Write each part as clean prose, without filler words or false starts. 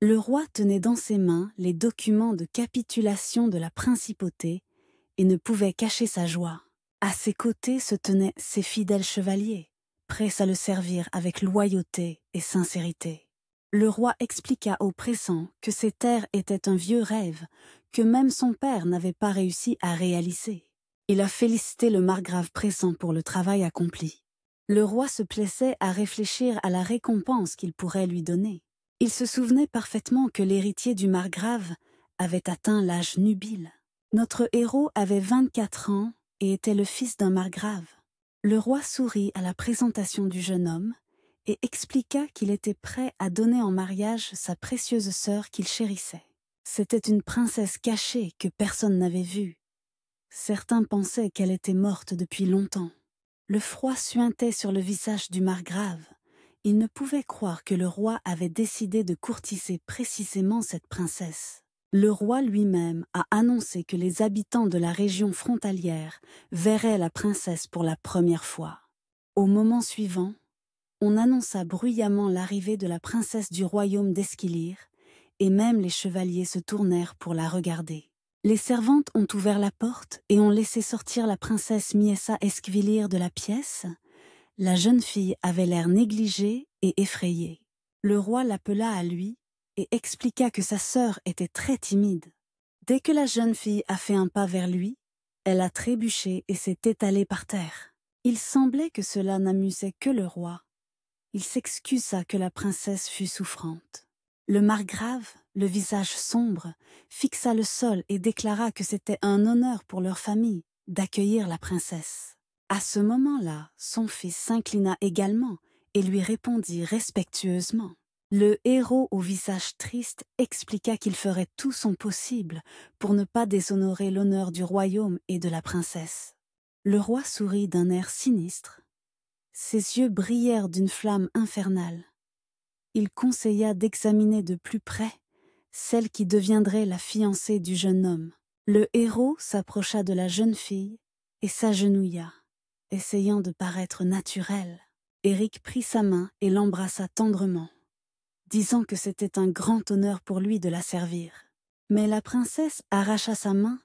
Le roi tenait dans ses mains les documents de capitulation de la principauté et ne pouvait cacher sa joie. À ses côtés se tenaient ses fidèles chevaliers, prêts à le servir avec loyauté et sincérité. Le roi expliqua aux pressants que ces terres étaient un vieux rêve, que même son père n'avait pas réussi à réaliser. Il a félicité le margrave pressant pour le travail accompli. Le roi se plaisait à réfléchir à la récompense qu'il pourrait lui donner. Il se souvenait parfaitement que l'héritier du margrave avait atteint l'âge nubile. Notre héros avait 24 ans et était le fils d'un margrave. Le roi sourit à la présentation du jeune homme et expliqua qu'il était prêt à donner en mariage sa précieuse sœur qu'il chérissait. C'était une princesse cachée que personne n'avait vue. Certains pensaient qu'elle était morte depuis longtemps. Le froid suintait sur le visage du margrave. Il ne pouvait croire que le roi avait décidé de courtiser précisément cette princesse. Le roi lui-même a annoncé que les habitants de la région frontalière verraient la princesse pour la première fois. Au moment suivant, on annonça bruyamment l'arrivée de la princesse du royaume d'Esquilire, et même les chevaliers se tournèrent pour la regarder. Les servantes ont ouvert la porte et ont laissé sortir la princesse Miessa Esquilire de la pièce. La jeune fille avait l'air négligée et effrayée. Le roi l'appela à lui et expliqua que sa sœur était très timide. Dès que la jeune fille a fait un pas vers lui, elle a trébuché et s'est étalée par terre. Il semblait que cela n'amusait que le roi. Il s'excusa que la princesse fût souffrante. Le margrave, le visage sombre, fixa le sol et déclara que c'était un honneur pour leur famille d'accueillir la princesse. À ce moment-là, son fils s'inclina également et lui répondit respectueusement. Le héros au visage triste expliqua qu'il ferait tout son possible pour ne pas déshonorer l'honneur du royaume et de la princesse. Le roi sourit d'un air sinistre. Ses yeux brillèrent d'une flamme infernale. Il conseilla d'examiner de plus près celle qui deviendrait la fiancée du jeune homme. Le héros s'approcha de la jeune fille et s'agenouilla, essayant de paraître naturel. Éric prit sa main et l'embrassa tendrement, disant que c'était un grand honneur pour lui de la servir. Mais la princesse arracha sa main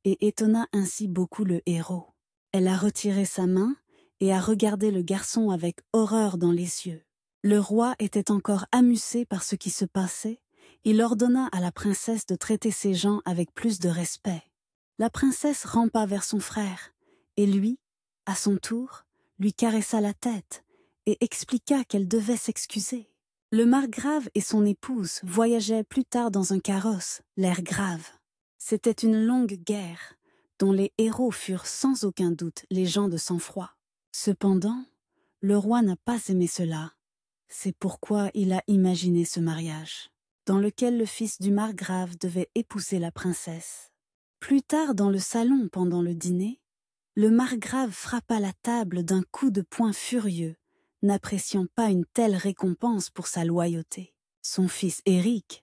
et étonna ainsi beaucoup le héros. Elle a retiré sa main et a regardé le garçon avec horreur dans les yeux. Le roi était encore amusé par ce qui se passait. Il ordonna à la princesse de traiter ces gens avec plus de respect. La princesse rampa vers son frère, et lui, à son tour, lui caressa la tête et expliqua qu'elle devait s'excuser. Le margrave et son épouse voyageaient plus tard dans un carrosse, l'air grave. C'était une longue guerre, dont les héros furent sans aucun doute les gens de sang-froid. Cependant, le roi n'a pas aimé cela. C'est pourquoi il a imaginé ce mariage, dans lequel le fils du margrave devait épouser la princesse. Plus tard dans le salon pendant le dîner, le margrave frappa la table d'un coup de poing furieux, n'appréciant pas une telle récompense pour sa loyauté. Son fils Éric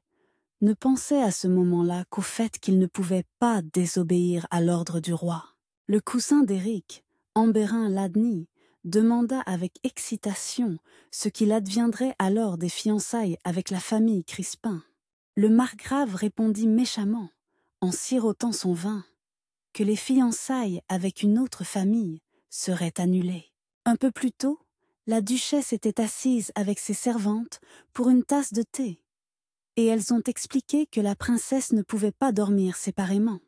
ne pensait à ce moment-là qu'au fait qu'il ne pouvait pas désobéir à l'ordre du roi. Le cousin d'Éric, Ambérin Ladny, demanda avec excitation ce qu'il adviendrait alors des fiançailles avec la famille Crispin. Le margrave répondit méchamment, en sirotant son vin, que les fiançailles avec une autre famille seraient annulées. Un peu plus tôt, la duchesse était assise avec ses servantes pour une tasse de thé, et elles ont expliqué que la princesse ne pouvait pas dormir séparément.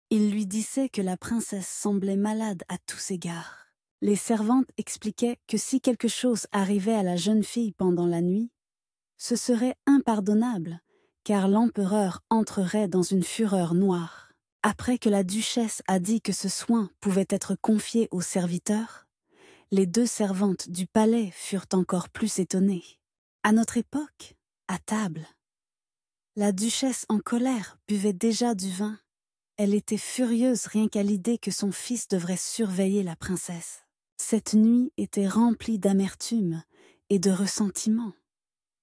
Il lui disait que la princesse semblait malade à tous égards. Les servantes expliquaient que si quelque chose arrivait à la jeune fille pendant la nuit, ce serait impardonnable, car l'empereur entrerait dans une fureur noire. Après que la duchesse a dit que ce soin pouvait être confié aux serviteurs, les deux servantes du palais furent encore plus étonnées. À notre époque, à table, la duchesse en colère buvait déjà du vin. Elle était furieuse rien qu'à l'idée que son fils devrait surveiller la princesse. Cette nuit était remplie d'amertume et de ressentiment.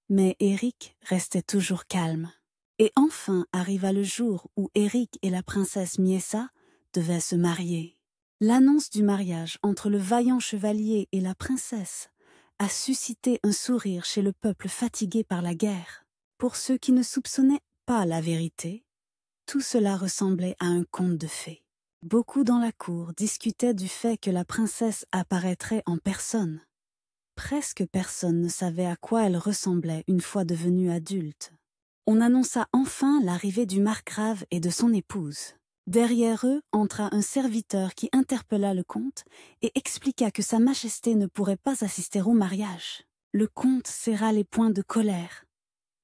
Mais Éric restait toujours calme. Et enfin arriva le jour où Éric et la princesse Miessa devaient se marier. L'annonce du mariage entre le vaillant chevalier et la princesse a suscité un sourire chez le peuple fatigué par la guerre. Pour ceux qui ne soupçonnaient pas la vérité, tout cela ressemblait à un conte de fées. Beaucoup dans la cour discutaient du fait que la princesse apparaîtrait en personne. Presque personne ne savait à quoi elle ressemblait une fois devenue adulte. On annonça enfin l'arrivée du margrave et de son épouse. Derrière eux entra un serviteur qui interpella le comte et expliqua que Sa Majesté ne pourrait pas assister au mariage. Le comte serra les poings de colère,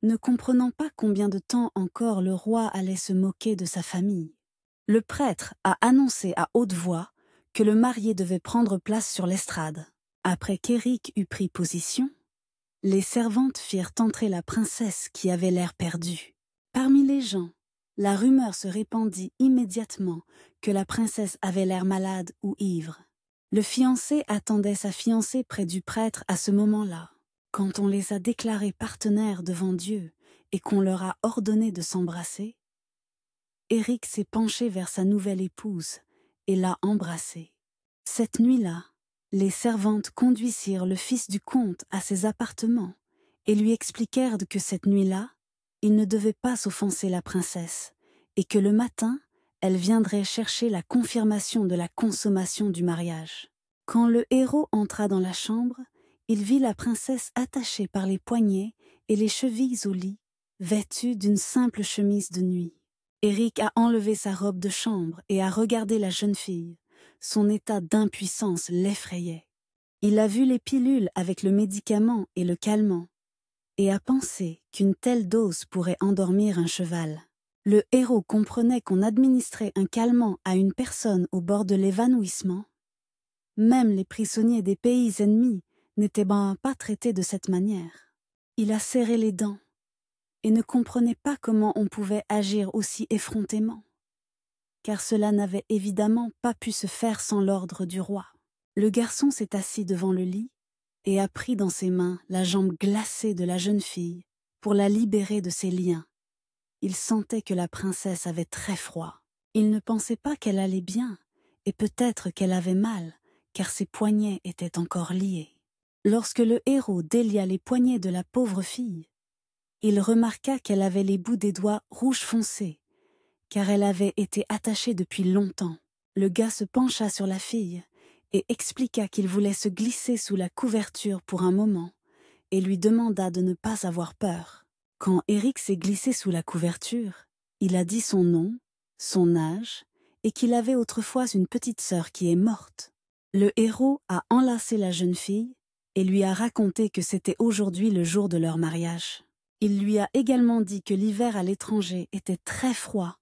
ne comprenant pas combien de temps encore le roi allait se moquer de sa famille. Le prêtre a annoncé à haute voix que le marié devait prendre place sur l'estrade. Après qu'Éric eut pris position, les servantes firent entrer la princesse qui avait l'air perdue. Parmi les gens, la rumeur se répandit immédiatement que la princesse avait l'air malade ou ivre. Le fiancé attendait sa fiancée près du prêtre à ce moment-là. Quand on les a déclarés partenaires devant Dieu et qu'on leur a ordonné de s'embrasser, Éric s'est penché vers sa nouvelle épouse et l'a embrassée. Cette nuit-là, les servantes conduisirent le fils du comte à ses appartements et lui expliquèrent que cette nuit-là, il ne devait pas s'offenser la princesse et que le matin, elle viendrait chercher la confirmation de la consommation du mariage. Quand le héros entra dans la chambre, il vit la princesse attachée par les poignets et les chevilles au lit, vêtue d'une simple chemise de nuit. Éric a enlevé sa robe de chambre et a regardé la jeune fille. Son état d'impuissance l'effrayait. Il a vu les pilules avec le médicament et le calmant, et a pensé qu'une telle dose pourrait endormir un cheval. Le héros comprenait qu'on administrait un calmant à une personne au bord de l'évanouissement. Même les prisonniers des pays ennemis n'étaient pas traités de cette manière. Il a serré les dents et ne comprenait pas comment on pouvait agir aussi effrontément, car cela n'avait évidemment pas pu se faire sans l'ordre du roi. Le garçon s'est assis devant le lit et a pris dans ses mains la jambe glacée de la jeune fille pour la libérer de ses liens. Il sentait que la princesse avait très froid. Il ne pensait pas qu'elle allait bien, et peut-être qu'elle avait mal, car ses poignets étaient encore liés. Lorsque le héros délia les poignets de la pauvre fille, il remarqua qu'elle avait les bouts des doigts rouge foncé, car elle avait été attachée depuis longtemps. Le gars se pencha sur la fille et expliqua qu'il voulait se glisser sous la couverture pour un moment et lui demanda de ne pas avoir peur. Quand Éric s'est glissé sous la couverture, il a dit son nom, son âge et qu'il avait autrefois une petite sœur qui est morte. Le héros a enlacé la jeune fille et lui a raconté que c'était aujourd'hui le jour de leur mariage. Il lui a également dit que l'hiver à l'étranger était très froid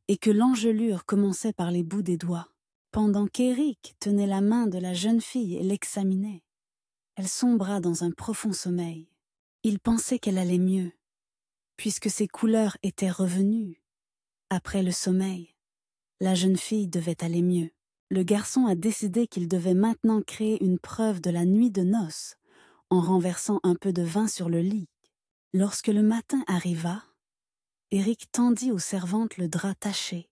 et que l'engelure commençait par les bouts des doigts. Pendant qu'Éric tenait la main de la jeune fille et l'examinait, elle sombra dans un profond sommeil. Il pensait qu'elle allait mieux, puisque ses couleurs étaient revenues. Après le sommeil, la jeune fille devait aller mieux. Le garçon a décidé qu'il devait maintenant créer une preuve de la nuit de noces, en renversant un peu de vin sur le lit. Lorsque le matin arriva, Éric tendit aux servantes le drap taché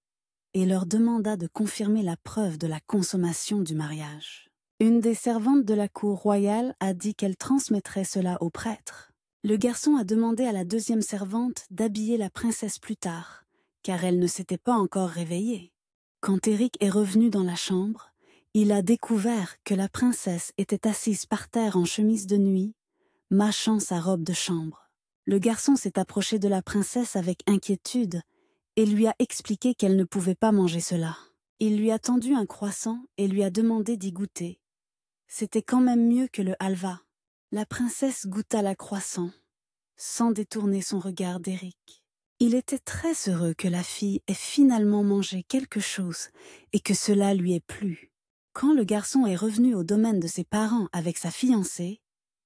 et leur demanda de confirmer la preuve de la consommation du mariage. Une des servantes de la cour royale a dit qu'elle transmettrait cela au prêtre. Le garçon a demandé à la deuxième servante d'habiller la princesse plus tard, car elle ne s'était pas encore réveillée. Quand Éric est revenu dans la chambre, il a découvert que la princesse était assise par terre en chemise de nuit, mâchant sa robe de chambre. Le garçon s'est approché de la princesse avec inquiétude et lui a expliqué qu'elle ne pouvait pas manger cela. Il lui a tendu un croissant et lui a demandé d'y goûter. C'était quand même mieux que le halva. La princesse goûta la croissant, sans détourner son regard d'Éric. Il était très heureux que la fille ait finalement mangé quelque chose et que cela lui ait plu. Quand le garçon est revenu au domaine de ses parents avec sa fiancée,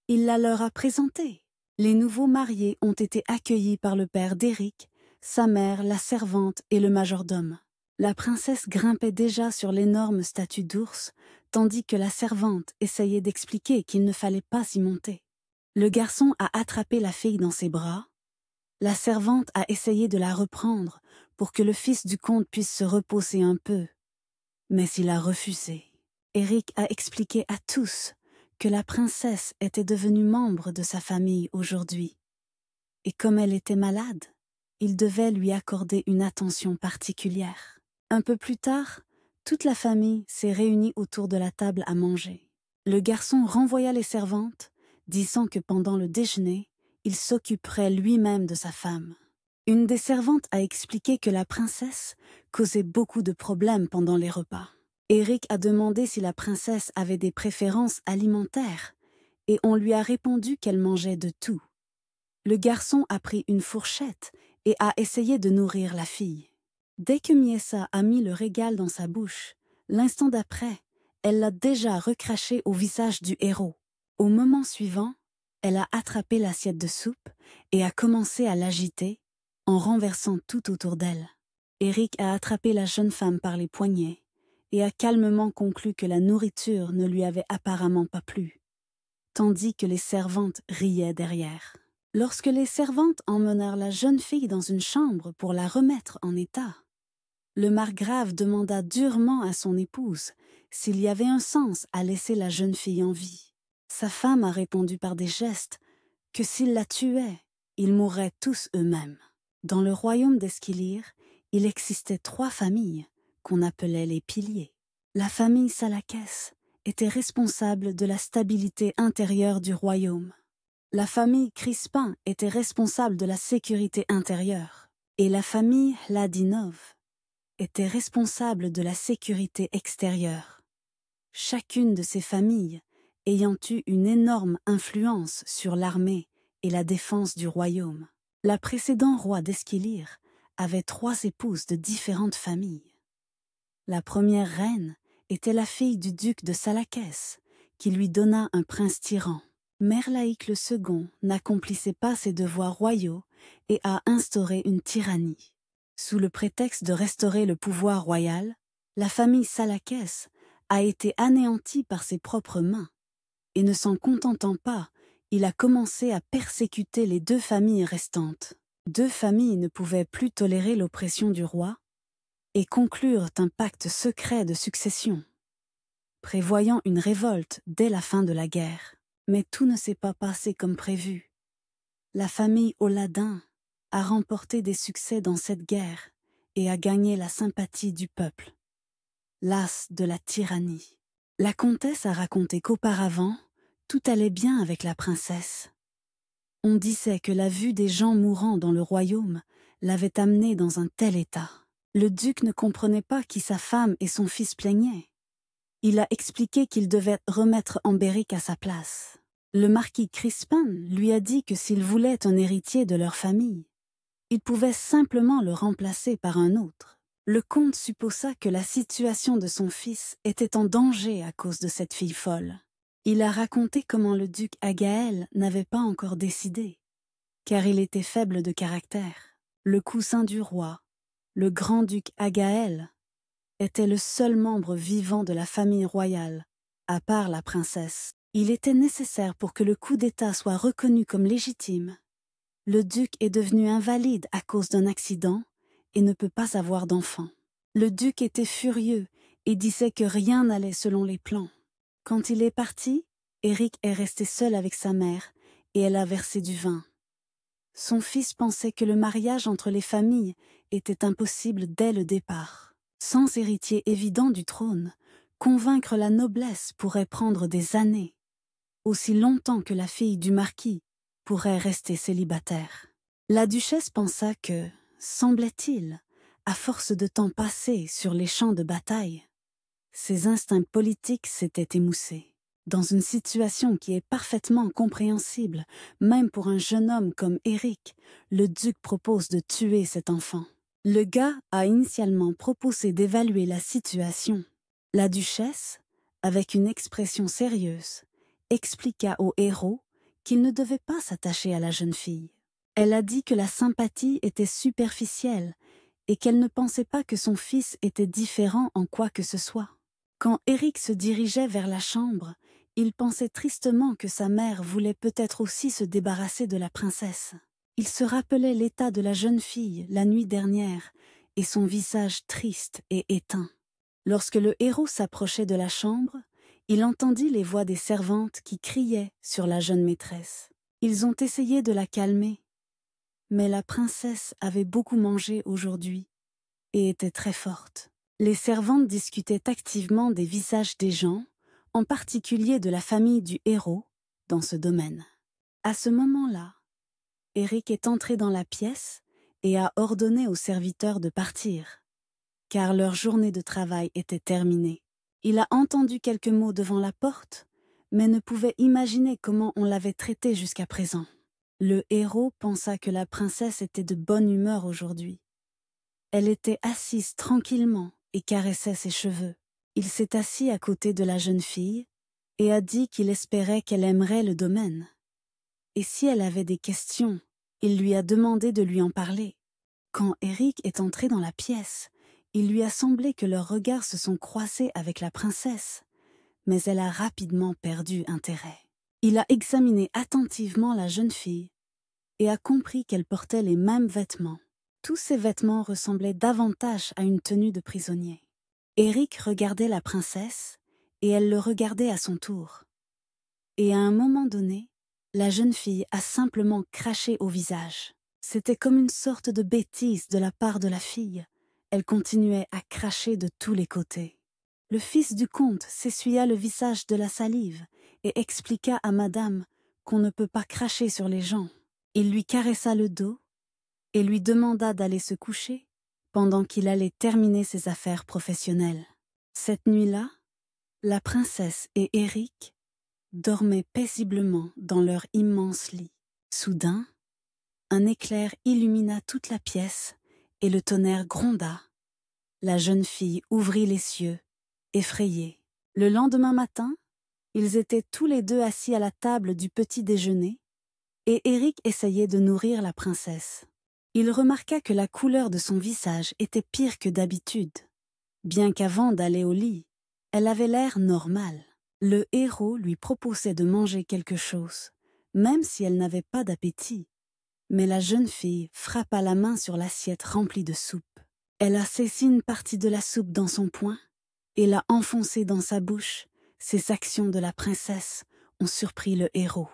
il la leur a présentée. Les nouveaux mariés ont été accueillis par le père d'Éric, sa mère, la servante et le majordome. La princesse grimpait déjà sur l'énorme statue d'ours, tandis que la servante essayait d'expliquer qu'il ne fallait pas s'y monter. Le garçon a attrapé la fille dans ses bras. La servante a essayé de la reprendre pour que le fils du comte puisse se reposer un peu. Mais il a refusé. Éric a expliqué à tous que la princesse était devenue membre de sa famille aujourd'hui et comme elle était malade, il devait lui accorder une attention particulière. Un peu plus tard, toute la famille s'est réunie autour de la table à manger. Le garçon renvoya les servantes, disant que pendant le déjeuner, il s'occuperait lui-même de sa femme. Une des servantes a expliqué que la princesse causait beaucoup de problèmes pendant les repas. Eric a demandé si la princesse avait des préférences alimentaires, et on lui a répondu qu'elle mangeait de tout. Le garçon a pris une fourchette et a essayé de nourrir la fille. Dès que Miessa a mis le régal dans sa bouche, l'instant d'après, elle l'a déjà recraché au visage du héros. Au moment suivant, elle a attrapé l'assiette de soupe et a commencé à l'agiter en renversant tout autour d'elle. Eric a attrapé la jeune femme par les poignets et a calmement conclu que la nourriture ne lui avait apparemment pas plu, tandis que les servantes riaient derrière. Lorsque les servantes emmenèrent la jeune fille dans une chambre pour la remettre en état, le margrave demanda durement à son épouse s'il y avait un sens à laisser la jeune fille en vie. Sa femme a répondu par des gestes que s'ils la tuaient, ils mourraient tous eux-mêmes. Dans le royaume d'Esquilire, il existait 3 familles qu'on appelait les piliers. La famille Salakès était responsable de la stabilité intérieure du royaume. La famille Crispin était responsable de la sécurité intérieure. Et la famille Ladinov était responsable de la sécurité extérieure. Chacune de ces familles ayant eu une énorme influence sur l'armée et la défense du royaume. La précédente roi d'Esquilire avait 3 épouses de différentes familles. La première reine était la fille du duc de Salakès, qui lui donna un prince tyran. Merlaïk II n'accomplissait pas ses devoirs royaux et a instauré une tyrannie. Sous le prétexte de restaurer le pouvoir royal, la famille Salakès a été anéantie par ses propres mains, et ne s'en contentant pas, il a commencé à persécuter les 2 familles restantes. 2 familles ne pouvaient plus tolérer l'oppression du roi et conclurent un pacte secret de succession, prévoyant une révolte dès la fin de la guerre. Mais tout ne s'est pas passé comme prévu. La famille Oladin a remporté des succès dans cette guerre et a gagné la sympathie du peuple, las de la tyrannie. La comtesse a raconté qu'auparavant, tout allait bien avec la princesse. On disait que la vue des gens mourant dans le royaume l'avait amenée dans un tel état. Le duc ne comprenait pas qui sa femme et son fils plaignaient. Il a expliqué qu'il devait remettre Ambéric à sa place. Le marquis Crispin lui a dit que s'il voulait un héritier de leur famille, il pouvait simplement le remplacer par un autre. Le comte supposa que la situation de son fils était en danger à cause de cette fille folle. Il a raconté comment le duc Agaël n'avait pas encore décidé, car il était faible de caractère. Le cousin du roi, le grand-duc Agaël, était le seul membre vivant de la famille royale, à part la princesse. Il était nécessaire pour que le coup d'État soit reconnu comme légitime. Le duc est devenu invalide à cause d'un accident et ne peut pas avoir d'enfant. Le duc était furieux et disait que rien n'allait selon les plans. Quand il est parti, Éric est resté seul avec sa mère et elle a versé du vin. Son fils pensait que le mariage entre les familles était impossible dès le départ. Sans héritier évident du trône, convaincre la noblesse pourrait prendre des années, aussi longtemps que la fille du marquis pourrait rester célibataire. La duchesse pensa que, semblait-il, à force de temps passé sur les champs de bataille, ses instincts politiques s'étaient émoussés. Dans une situation qui est parfaitement compréhensible, même pour un jeune homme comme Éric, le duc propose de tuer cet enfant. Le gars a initialement proposé d'évaluer la situation. La duchesse, avec une expression sérieuse, expliqua au héros qu'il ne devait pas s'attacher à la jeune fille. Elle a dit que la sympathie était superficielle et qu'elle ne pensait pas que son fils était différent en quoi que ce soit. Quand Éric se dirigeait vers la chambre, il pensait tristement que sa mère voulait peut-être aussi se débarrasser de la princesse. Il se rappelait l'état de la jeune fille la nuit dernière et son visage triste et éteint. Lorsque le héros s'approchait de la chambre, il entendit les voix des servantes qui criaient sur la jeune maîtresse. Ils ont essayé de la calmer, Mais la princesse avait beaucoup mangé aujourd'hui et était très forte. Les servantes discutaient activement des visages des gens, en particulier de la famille du héros, dans ce domaine. À ce moment-là, Eric est entré dans la pièce et a ordonné aux serviteurs de partir, car leur journée de travail était terminée. Il a entendu quelques mots devant la porte, mais ne pouvait imaginer comment on l'avait traité jusqu'à présent. Le héros pensa que la princesse était de bonne humeur aujourd'hui. Elle était assise tranquillement et caressait ses cheveux. Il s'est assis à côté de la jeune fille et a dit qu'il espérait qu'elle aimerait le domaine. Et si elle avait des questions, il lui a demandé de lui en parler. Quand Eric est entré dans la pièce, il lui a semblé que leurs regards se sont croisés avec la princesse, mais elle a rapidement perdu intérêt. Il a examiné attentivement la jeune fille et a compris qu'elle portait les mêmes vêtements. Tous ces vêtements ressemblaient davantage à une tenue de prisonnier. Eric regardait la princesse et elle le regardait à son tour. Et à un moment donné, la jeune fille a simplement craché au visage. C'était comme une sorte de bêtise de la part de la fille. Elle continuait à cracher de tous les côtés. Le fils du comte s'essuya le visage de la salive et expliqua à madame qu'on ne peut pas cracher sur les gens. Il lui caressa le dos et lui demanda d'aller se coucher pendant qu'il allait terminer ses affaires professionnelles. Cette nuit-là, la princesse et Eric dormaient paisiblement dans leur immense lit. Soudain, un éclair illumina toute la pièce et le tonnerre gronda. La jeune fille ouvrit les cieux, effrayée. Le lendemain matin, ils étaient tous les deux assis à la table du petit déjeuner et Eric essayait de nourrir la princesse. Il remarqua que la couleur de son visage était pire que d'habitude. Bien qu'avant d'aller au lit, elle avait l'air normale. Le héros lui proposait de manger quelque chose, même si elle n'avait pas d'appétit. Mais la jeune fille frappa la main sur l'assiette remplie de soupe. Elle a saisi une partie de la soupe dans son poing et l'a enfoncée dans sa bouche. Ces actions de la princesse ont surpris le héros.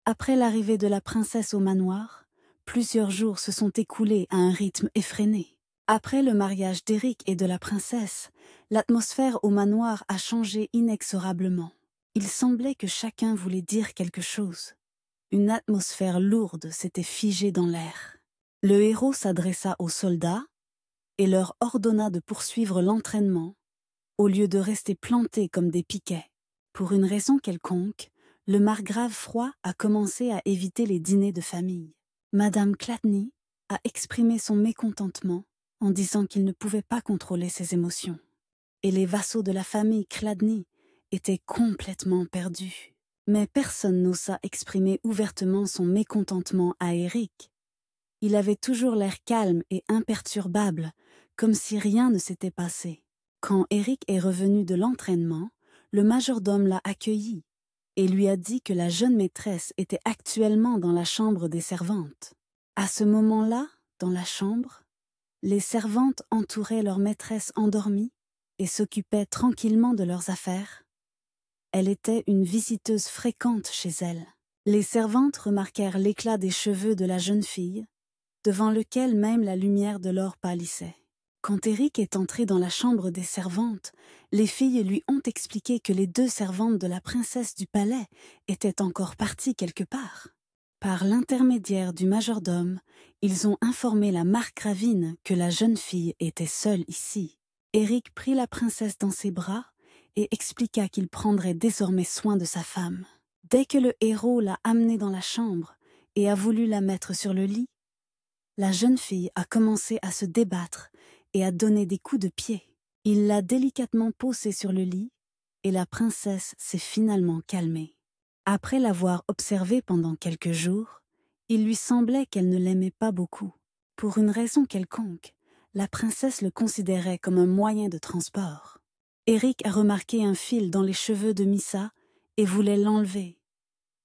Après l'arrivée de la princesse au manoir, plusieurs jours se sont écoulés à un rythme effréné. Après le mariage d'Éric et de la princesse, l'atmosphère au manoir a changé inexorablement. Il semblait que chacun voulait dire quelque chose. Une atmosphère lourde s'était figée dans l'air. Le héros s'adressa aux soldats et leur ordonna de poursuivre l'entraînement au lieu de rester plantés comme des piquets. Pour une raison quelconque, le margrave froid a commencé à éviter les dîners de famille. Madame Chladni a exprimé son mécontentement en disant qu'il ne pouvait pas contrôler ses émotions. Et les vassaux de la famille Chladni étaient complètement perdus. Mais personne n'osa exprimer ouvertement son mécontentement à Eric. Il avait toujours l'air calme et imperturbable, comme si rien ne s'était passé. Quand Eric est revenu de l'entraînement, le majordome l'a accueilli et lui a dit que la jeune maîtresse était actuellement dans la chambre des servantes. À ce moment-là, dans la chambre, les servantes entouraient leur maîtresse endormie et s'occupaient tranquillement de leurs affaires. Elle était une visiteuse fréquente chez elle. Les servantes remarquèrent l'éclat des cheveux de la jeune fille, devant lequel même la lumière de l'or pâlissait. Quand Eric est entré dans la chambre des servantes, les filles lui ont expliqué que les 2 servantes de la princesse du palais étaient encore parties quelque part. Par l'intermédiaire du majordome, ils ont informé la margravine que la jeune fille était seule ici. Eric prit la princesse dans ses bras et expliqua qu'il prendrait désormais soin de sa femme. Dès que le héros l'a amenée dans la chambre et a voulu la mettre sur le lit, la jeune fille a commencé à se débattre et à donner des coups de pied. Il l'a délicatement posée sur le lit et la princesse s'est finalement calmée. Après l'avoir observée pendant quelques jours, il lui semblait qu'elle ne l'aimait pas beaucoup. Pour une raison quelconque, la princesse le considérait comme un moyen de transport. Eric a remarqué un fil dans les cheveux de Missa et voulait l'enlever.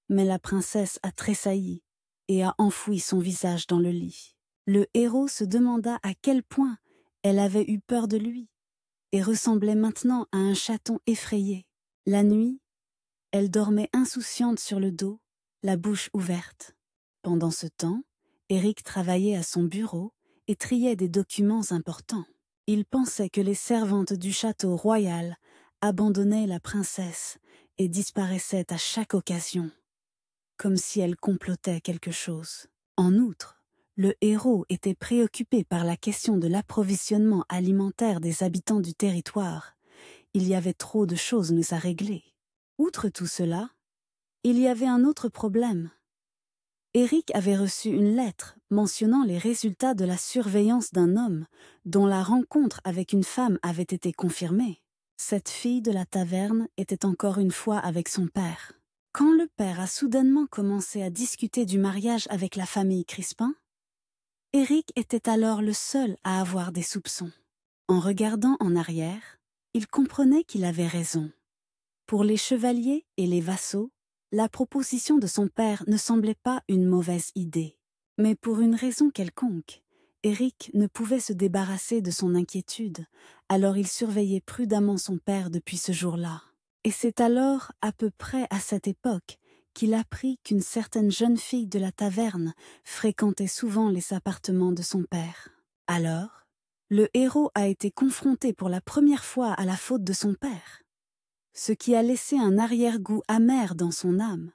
Mais la princesse a tressailli et a enfoui son visage dans le lit. Le héros se demanda à quel point elle avait eu peur de lui et ressemblait maintenant à un chaton effrayé. La nuit, elle dormait insouciante sur le dos, la bouche ouverte. Pendant ce temps, Éric travaillait à son bureau et triait des documents importants. Il pensait que les servantes du château royal abandonnaient la princesse et disparaissaient à chaque occasion, comme si elle complotait quelque chose. En outre, le héros était préoccupé par la question de l'approvisionnement alimentaire des habitants du territoire. Il y avait trop de choses à régler. Outre tout cela, il y avait un autre problème. Éric avait reçu une lettre mentionnant les résultats de la surveillance d'un homme dont la rencontre avec une femme avait été confirmée. Cette fille de la taverne était encore une fois avec son père. Quand le père a soudainement commencé à discuter du mariage avec la famille Crispin, Éric était alors le seul à avoir des soupçons. En regardant en arrière, il comprenait qu'il avait raison. Pour les chevaliers et les vassaux, la proposition de son père ne semblait pas une mauvaise idée. Mais pour une raison quelconque, Éric ne pouvait se débarrasser de son inquiétude, alors il surveillait prudemment son père depuis ce jour-là. Et c'est alors, à peu près à cette époque, qu'il apprit qu'une certaine jeune fille de la taverne fréquentait souvent les appartements de son père. Alors, le héros a été confronté pour la première fois à la faute de son père, ce qui a laissé un arrière-goût amer dans son âme.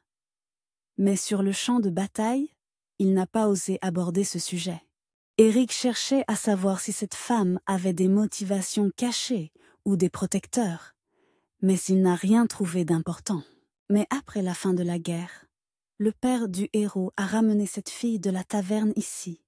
Mais sur le champ de bataille, il n'a pas osé aborder ce sujet. Éric cherchait à savoir si cette femme avait des motivations cachées ou des protecteurs, mais il n'a rien trouvé d'important. Mais après la fin de la guerre, le père du héros a ramené cette fille de la taverne ici.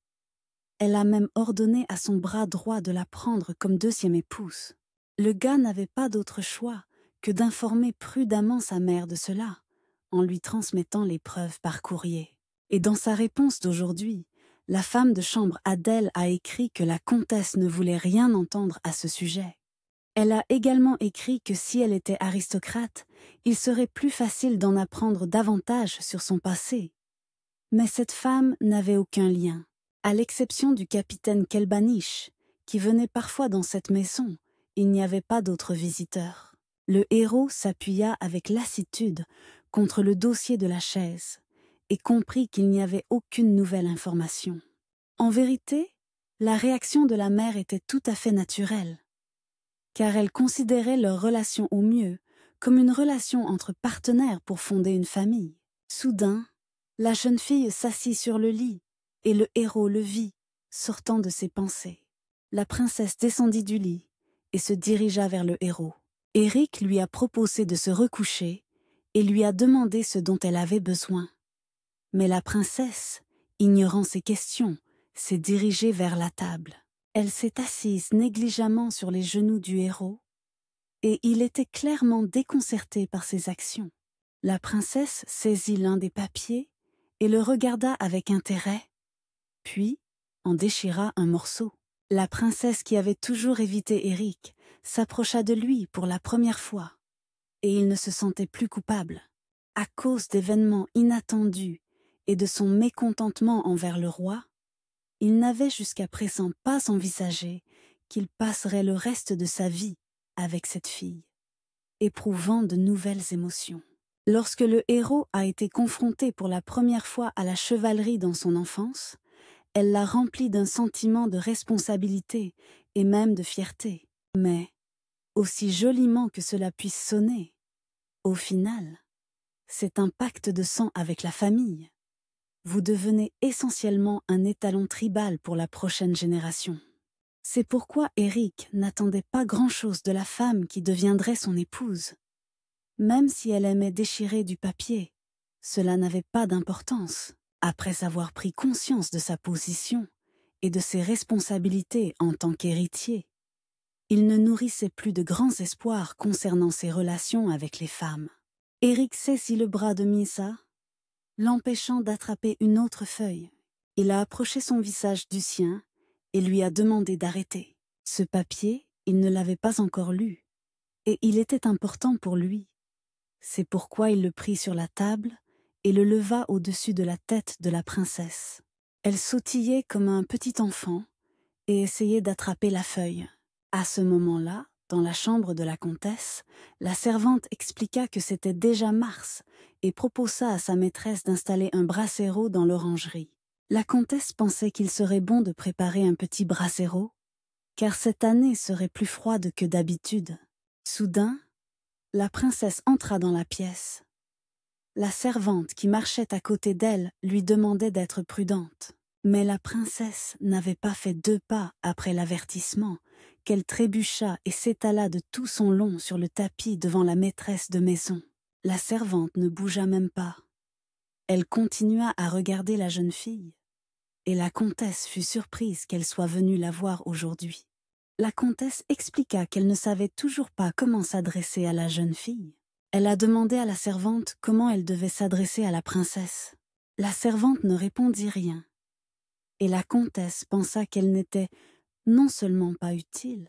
Elle a même ordonné à son bras droit de la prendre comme deuxième épouse. Le gars n'avait pas d'autre choix que d'informer prudemment sa mère de cela, en lui transmettant les preuves par courrier. Et dans sa réponse d'aujourd'hui, la femme de chambre Adèle a écrit que la comtesse ne voulait rien entendre à ce sujet. Elle a également écrit que si elle était aristocrate, il serait plus facile d'en apprendre davantage sur son passé. Mais cette femme n'avait aucun lien, à l'exception du capitaine Kelbaniche, qui venait parfois dans cette maison. Il n'y avait pas d'autres visiteurs. Le héros s'appuya avec lassitude contre le dossier de la chaise et comprit qu'il n'y avait aucune nouvelle information. En vérité, la réaction de la mère était tout à fait naturelle, car elle considérait leur relation au mieux comme une relation entre partenaires pour fonder une famille. Soudain, la jeune fille s'assit sur le lit et le héros le vit, sortant de ses pensées. La princesse descendit du lit et se dirigea vers le héros. Éric lui a proposé de se recoucher et lui a demandé ce dont elle avait besoin. Mais la princesse, ignorant ses questions, s'est dirigée vers la table. Elle s'est assise négligemment sur les genoux du héros et il était clairement déconcerté par ses actions. La princesse saisit l'un des papiers et le regarda avec intérêt, puis en déchira un morceau. La princesse qui avait toujours évité Éric s'approcha de lui pour la première fois, et il ne se sentait plus coupable. À cause d'événements inattendus et de son mécontentement envers le roi, il n'avait jusqu'à présent pas envisagé qu'il passerait le reste de sa vie avec cette fille, éprouvant de nouvelles émotions. Lorsque le héros a été confronté pour la première fois à la chevalerie dans son enfance, elle l'a rempli d'un sentiment de responsabilité et même de fierté. Mais, aussi joliment que cela puisse sonner, au final, c'est un pacte de sang avec la famille. Vous devenez essentiellement un étalon tribal pour la prochaine génération. C'est pourquoi Éric n'attendait pas grand-chose de la femme qui deviendrait son épouse. Même si elle aimait déchirer du papier, cela n'avait pas d'importance. Après avoir pris conscience de sa position et de ses responsabilités en tant qu'héritier, il ne nourrissait plus de grands espoirs concernant ses relations avec les femmes. Éric saisit le bras de Misa, l'empêchant d'attraper une autre feuille. Il a approché son visage du sien et lui a demandé d'arrêter. Ce papier, il ne l'avait pas encore lu, et il était important pour lui. C'est pourquoi il le prit sur la table et le leva au-dessus de la tête de la princesse. Elle sautillait comme un petit enfant et essayait d'attraper la feuille. À ce moment-là, dans la chambre de la comtesse, la servante expliqua que c'était déjà mars et proposa à sa maîtresse d'installer un brasero dans l'orangerie. La comtesse pensait qu'il serait bon de préparer un petit brasero, car cette année serait plus froide que d'habitude. Soudain, la princesse entra dans la pièce. La servante qui marchait à côté d'elle lui demandait d'être prudente. Mais la princesse n'avait pas fait 2 pas après l'avertissement, qu'elle trébucha et s'étala de tout son long sur le tapis devant la maîtresse de maison. La servante ne bougea même pas. Elle continua à regarder la jeune fille, et la comtesse fut surprise qu'elle soit venue la voir aujourd'hui. La comtesse expliqua qu'elle ne savait toujours pas comment s'adresser à la jeune fille. Elle a demandé à la servante comment elle devait s'adresser à la princesse. La servante ne répondit rien, et la comtesse pensa qu'elle n'était non seulement pas utile,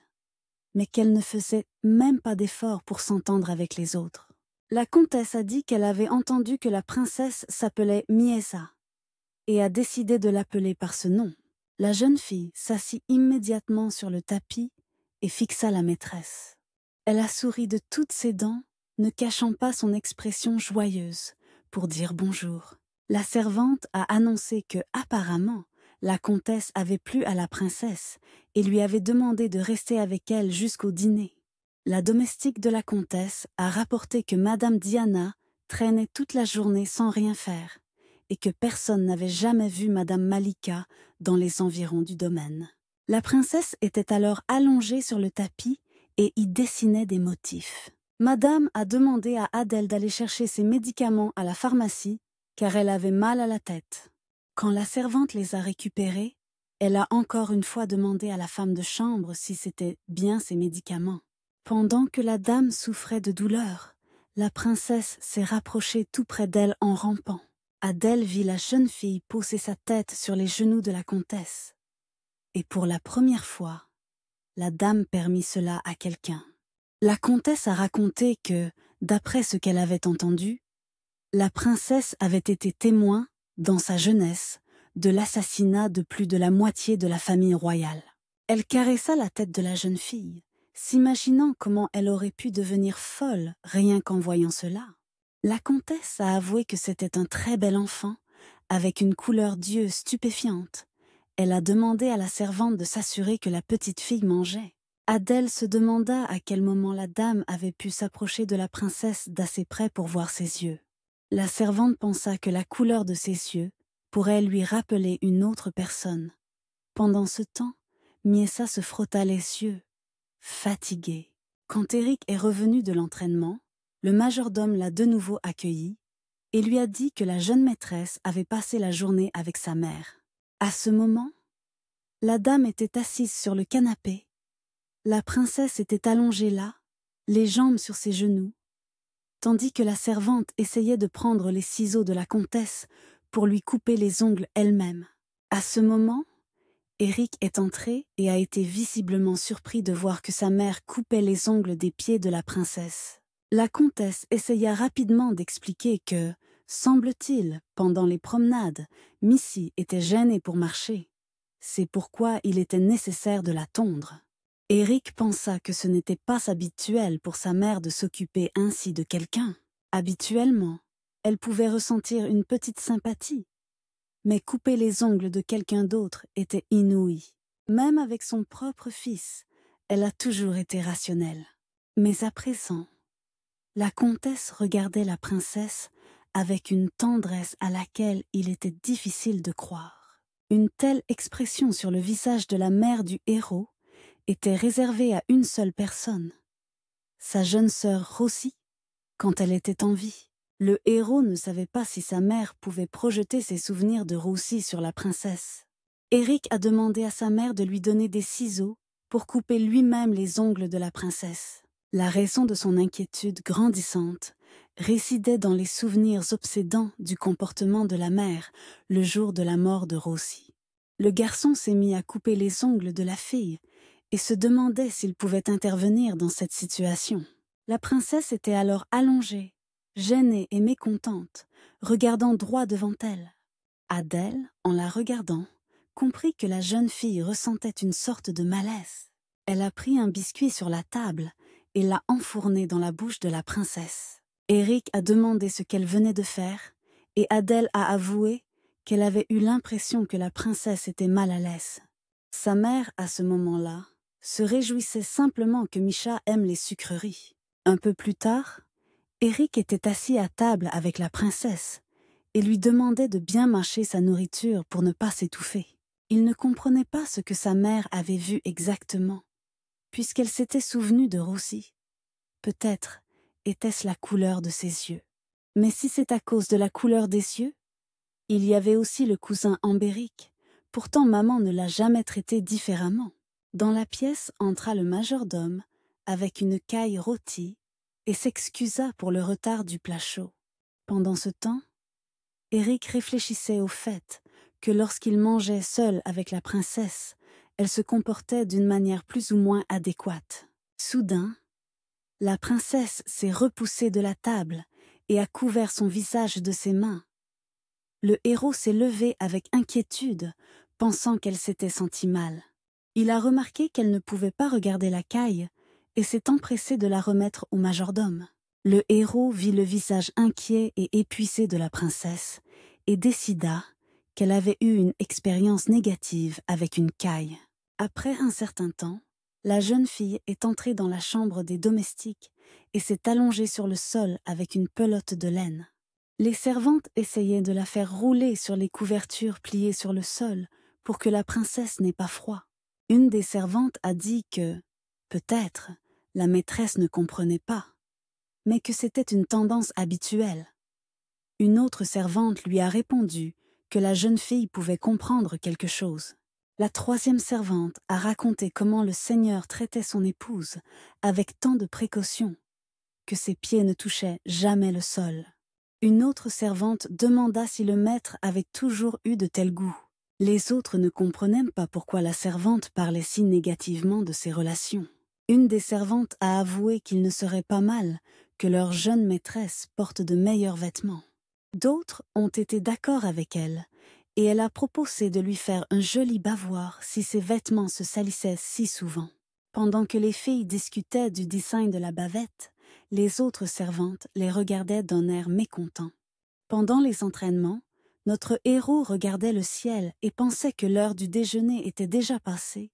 mais qu'elle ne faisait même pas d'effort pour s'entendre avec les autres. La comtesse a dit qu'elle avait entendu que la princesse s'appelait Miesa, et a décidé de l'appeler par ce nom. La jeune fille s'assit immédiatement sur le tapis et fixa la maîtresse. Elle a souri de toutes ses dents, ne cachant pas son expression joyeuse, pour dire bonjour. La servante a annoncé que, apparemment, la comtesse avait plu à la princesse et lui avait demandé de rester avec elle jusqu'au dîner. La domestique de la comtesse a rapporté que Madame Diana traînait toute la journée sans rien faire et que personne n'avait jamais vu Madame Malika dans les environs du domaine. La princesse était alors allongée sur le tapis et y dessinait des motifs. Madame a demandé à Adèle d'aller chercher ses médicaments à la pharmacie car elle avait mal à la tête. Quand la servante les a récupérés, elle a encore une fois demandé à la femme de chambre si c'était bien ses médicaments. Pendant que la dame souffrait de douleur, la princesse s'est rapprochée tout près d'elle en rampant. Adèle vit la jeune fille poser sa tête sur les genoux de la comtesse. Et pour la première fois, la dame permit cela à quelqu'un. La comtesse a raconté que, d'après ce qu'elle avait entendu, la princesse avait été témoin, dans sa jeunesse, de l'assassinat de plus de la moitié de la famille royale. Elle caressa la tête de la jeune fille, s'imaginant comment elle aurait pu devenir folle rien qu'en voyant cela. La comtesse a avoué que c'était un très bel enfant, avec une couleur d'yeux stupéfiante. Elle a demandé à la servante de s'assurer que la petite fille mangeait. Adèle se demanda à quel moment la dame avait pu s'approcher de la princesse d'assez près pour voir ses yeux. La servante pensa que la couleur de ses yeux pourrait lui rappeler une autre personne. Pendant ce temps, Miesa se frotta les yeux, fatiguée. Quand Éric est revenu de l'entraînement, le majordome l'a de nouveau accueilli et lui a dit que la jeune maîtresse avait passé la journée avec sa mère. À ce moment, la dame était assise sur le canapé. La princesse était allongée là, les jambes sur ses genoux, tandis que la servante essayait de prendre les ciseaux de la comtesse pour lui couper les ongles elle-même. À ce moment, Éric est entré et a été visiblement surpris de voir que sa mère coupait les ongles des pieds de la princesse. La comtesse essaya rapidement d'expliquer que, semble-t-il, pendant les promenades, Missy était gênée pour marcher. C'est pourquoi il était nécessaire de la tondre. Éric pensa que ce n'était pas habituel pour sa mère de s'occuper ainsi de quelqu'un. Habituellement, elle pouvait ressentir une petite sympathie. Mais couper les ongles de quelqu'un d'autre était inouï. Même avec son propre fils, elle a toujours été rationnelle. Mais à présent, la comtesse regardait la princesse avec une tendresse à laquelle il était difficile de croire. Une telle expression sur le visage de la mère du héros était réservée à une seule personne, sa jeune sœur Rosie, quand elle était en vie. Le héros ne savait pas si sa mère pouvait projeter ses souvenirs de Rosie sur la princesse. Éric a demandé à sa mère de lui donner des ciseaux pour couper lui-même les ongles de la princesse. La raison de son inquiétude grandissante résidait dans les souvenirs obsédants du comportement de la mère le jour de la mort de Rosie. Le garçon s'est mis à couper les ongles de la fille et se demandait s'il pouvait intervenir dans cette situation. La princesse était alors allongée, gênée et mécontente, regardant droit devant elle. Adèle, en la regardant, comprit que la jeune fille ressentait une sorte de malaise. Elle a pris un biscuit sur la table et l'a enfourné dans la bouche de la princesse. Éric a demandé ce qu'elle venait de faire et Adèle a avoué qu'elle avait eu l'impression que la princesse était mal à l'aise. Sa mère, à ce moment-là, se réjouissait simplement que Misha aime les sucreries. Un peu plus tard, Eric était assis à table avec la princesse et lui demandait de bien mâcher sa nourriture pour ne pas s'étouffer. Il ne comprenait pas ce que sa mère avait vu exactement, puisqu'elle s'était souvenue de Roussi. Peut-être était-ce la couleur de ses yeux. Mais si c'est à cause de la couleur des yeux, il y avait aussi le cousin Ambéric. Pourtant maman ne l'a jamais traité différemment. Dans la pièce entra le majordome avec une caille rôtie et s'excusa pour le retard du plat chaud. Pendant ce temps, Eric réfléchissait au fait que lorsqu'il mangeait seul avec la princesse, elle se comportait d'une manière plus ou moins adéquate. Soudain, la princesse s'est repoussée de la table et a couvert son visage de ses mains. Le héros s'est levé avec inquiétude, pensant qu'elle s'était sentie mal. Il a remarqué qu'elle ne pouvait pas regarder la caille et s'est empressé de la remettre au majordome. Le héros vit le visage inquiet et épuisé de la princesse et décida qu'elle avait eu une expérience négative avec une caille. Après un certain temps, la jeune fille est entrée dans la chambre des domestiques et s'est allongée sur le sol avec une pelote de laine. Les servantes essayaient de la faire rouler sur les couvertures pliées sur le sol pour que la princesse n'ait pas froid. Une des servantes a dit que, peut-être, la maîtresse ne comprenait pas, mais que c'était une tendance habituelle. Une autre servante lui a répondu que la jeune fille pouvait comprendre quelque chose. La troisième servante a raconté comment le Seigneur traitait son épouse avec tant de précaution que ses pieds ne touchaient jamais le sol. Une autre servante demanda si le maître avait toujours eu de tels goûts. Les autres ne comprenaient pas pourquoi la servante parlait si négativement de ses relations. Une des servantes a avoué qu'il ne serait pas mal que leur jeune maîtresse porte de meilleurs vêtements. D'autres ont été d'accord avec elle, et elle a proposé de lui faire un joli bavoir si ses vêtements se salissaient si souvent. Pendant que les filles discutaient du design de la bavette, les autres servantes les regardaient d'un air mécontent. Pendant les entraînements, notre héros regardait le ciel et pensait que l'heure du déjeuner était déjà passée.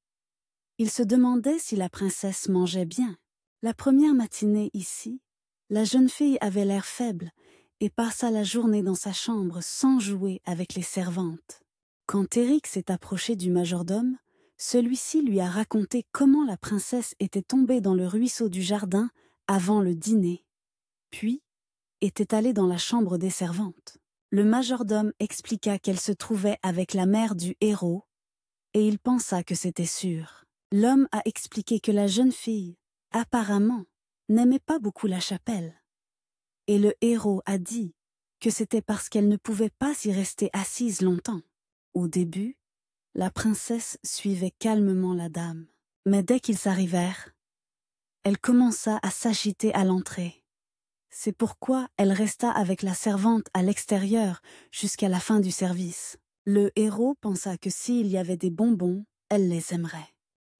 Il se demandait si la princesse mangeait bien. La première matinée ici, la jeune fille avait l'air faible et passa la journée dans sa chambre sans jouer avec les servantes. Quand Eric s'est approché du majordome, celui-ci lui a raconté comment la princesse était tombée dans le ruisseau du jardin avant le dîner, puis était allée dans la chambre des servantes. Le majordome expliqua qu'elle se trouvait avec la mère du héros, et il pensa que c'était sûr. L'homme a expliqué que la jeune fille, apparemment, n'aimait pas beaucoup la chapelle, et le héros a dit que c'était parce qu'elle ne pouvait pas y rester assise longtemps. Au début, la princesse suivait calmement la dame, mais dès qu'ils arrivèrent, elle commença à s'agiter à l'entrée. C'est pourquoi elle resta avec la servante à l'extérieur jusqu'à la fin du service. Le héros pensa que s'il y avait des bonbons, elle les aimerait.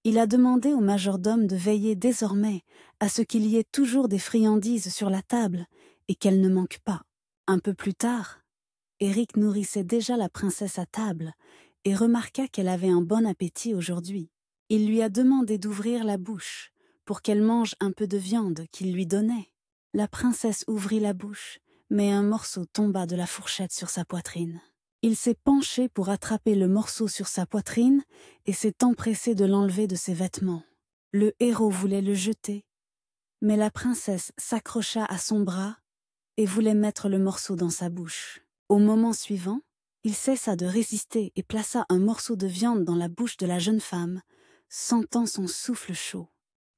Il a demandé au majordome de veiller désormais à ce qu'il y ait toujours des friandises sur la table et qu'elles ne manquent pas. Un peu plus tard, Eric nourrissait déjà la princesse à table et remarqua qu'elle avait un bon appétit aujourd'hui. Il lui a demandé d'ouvrir la bouche pour qu'elle mange un peu de viande qu'il lui donnait. La princesse ouvrit la bouche, mais un morceau tomba de la fourchette sur sa poitrine. Il s'est penché pour attraper le morceau sur sa poitrine et s'est empressé de l'enlever de ses vêtements. Le héros voulait le jeter, mais la princesse s'accrocha à son bras et voulait mettre le morceau dans sa bouche. Au moment suivant, il cessa de résister et plaça un morceau de viande dans la bouche de la jeune femme, sentant son souffle chaud.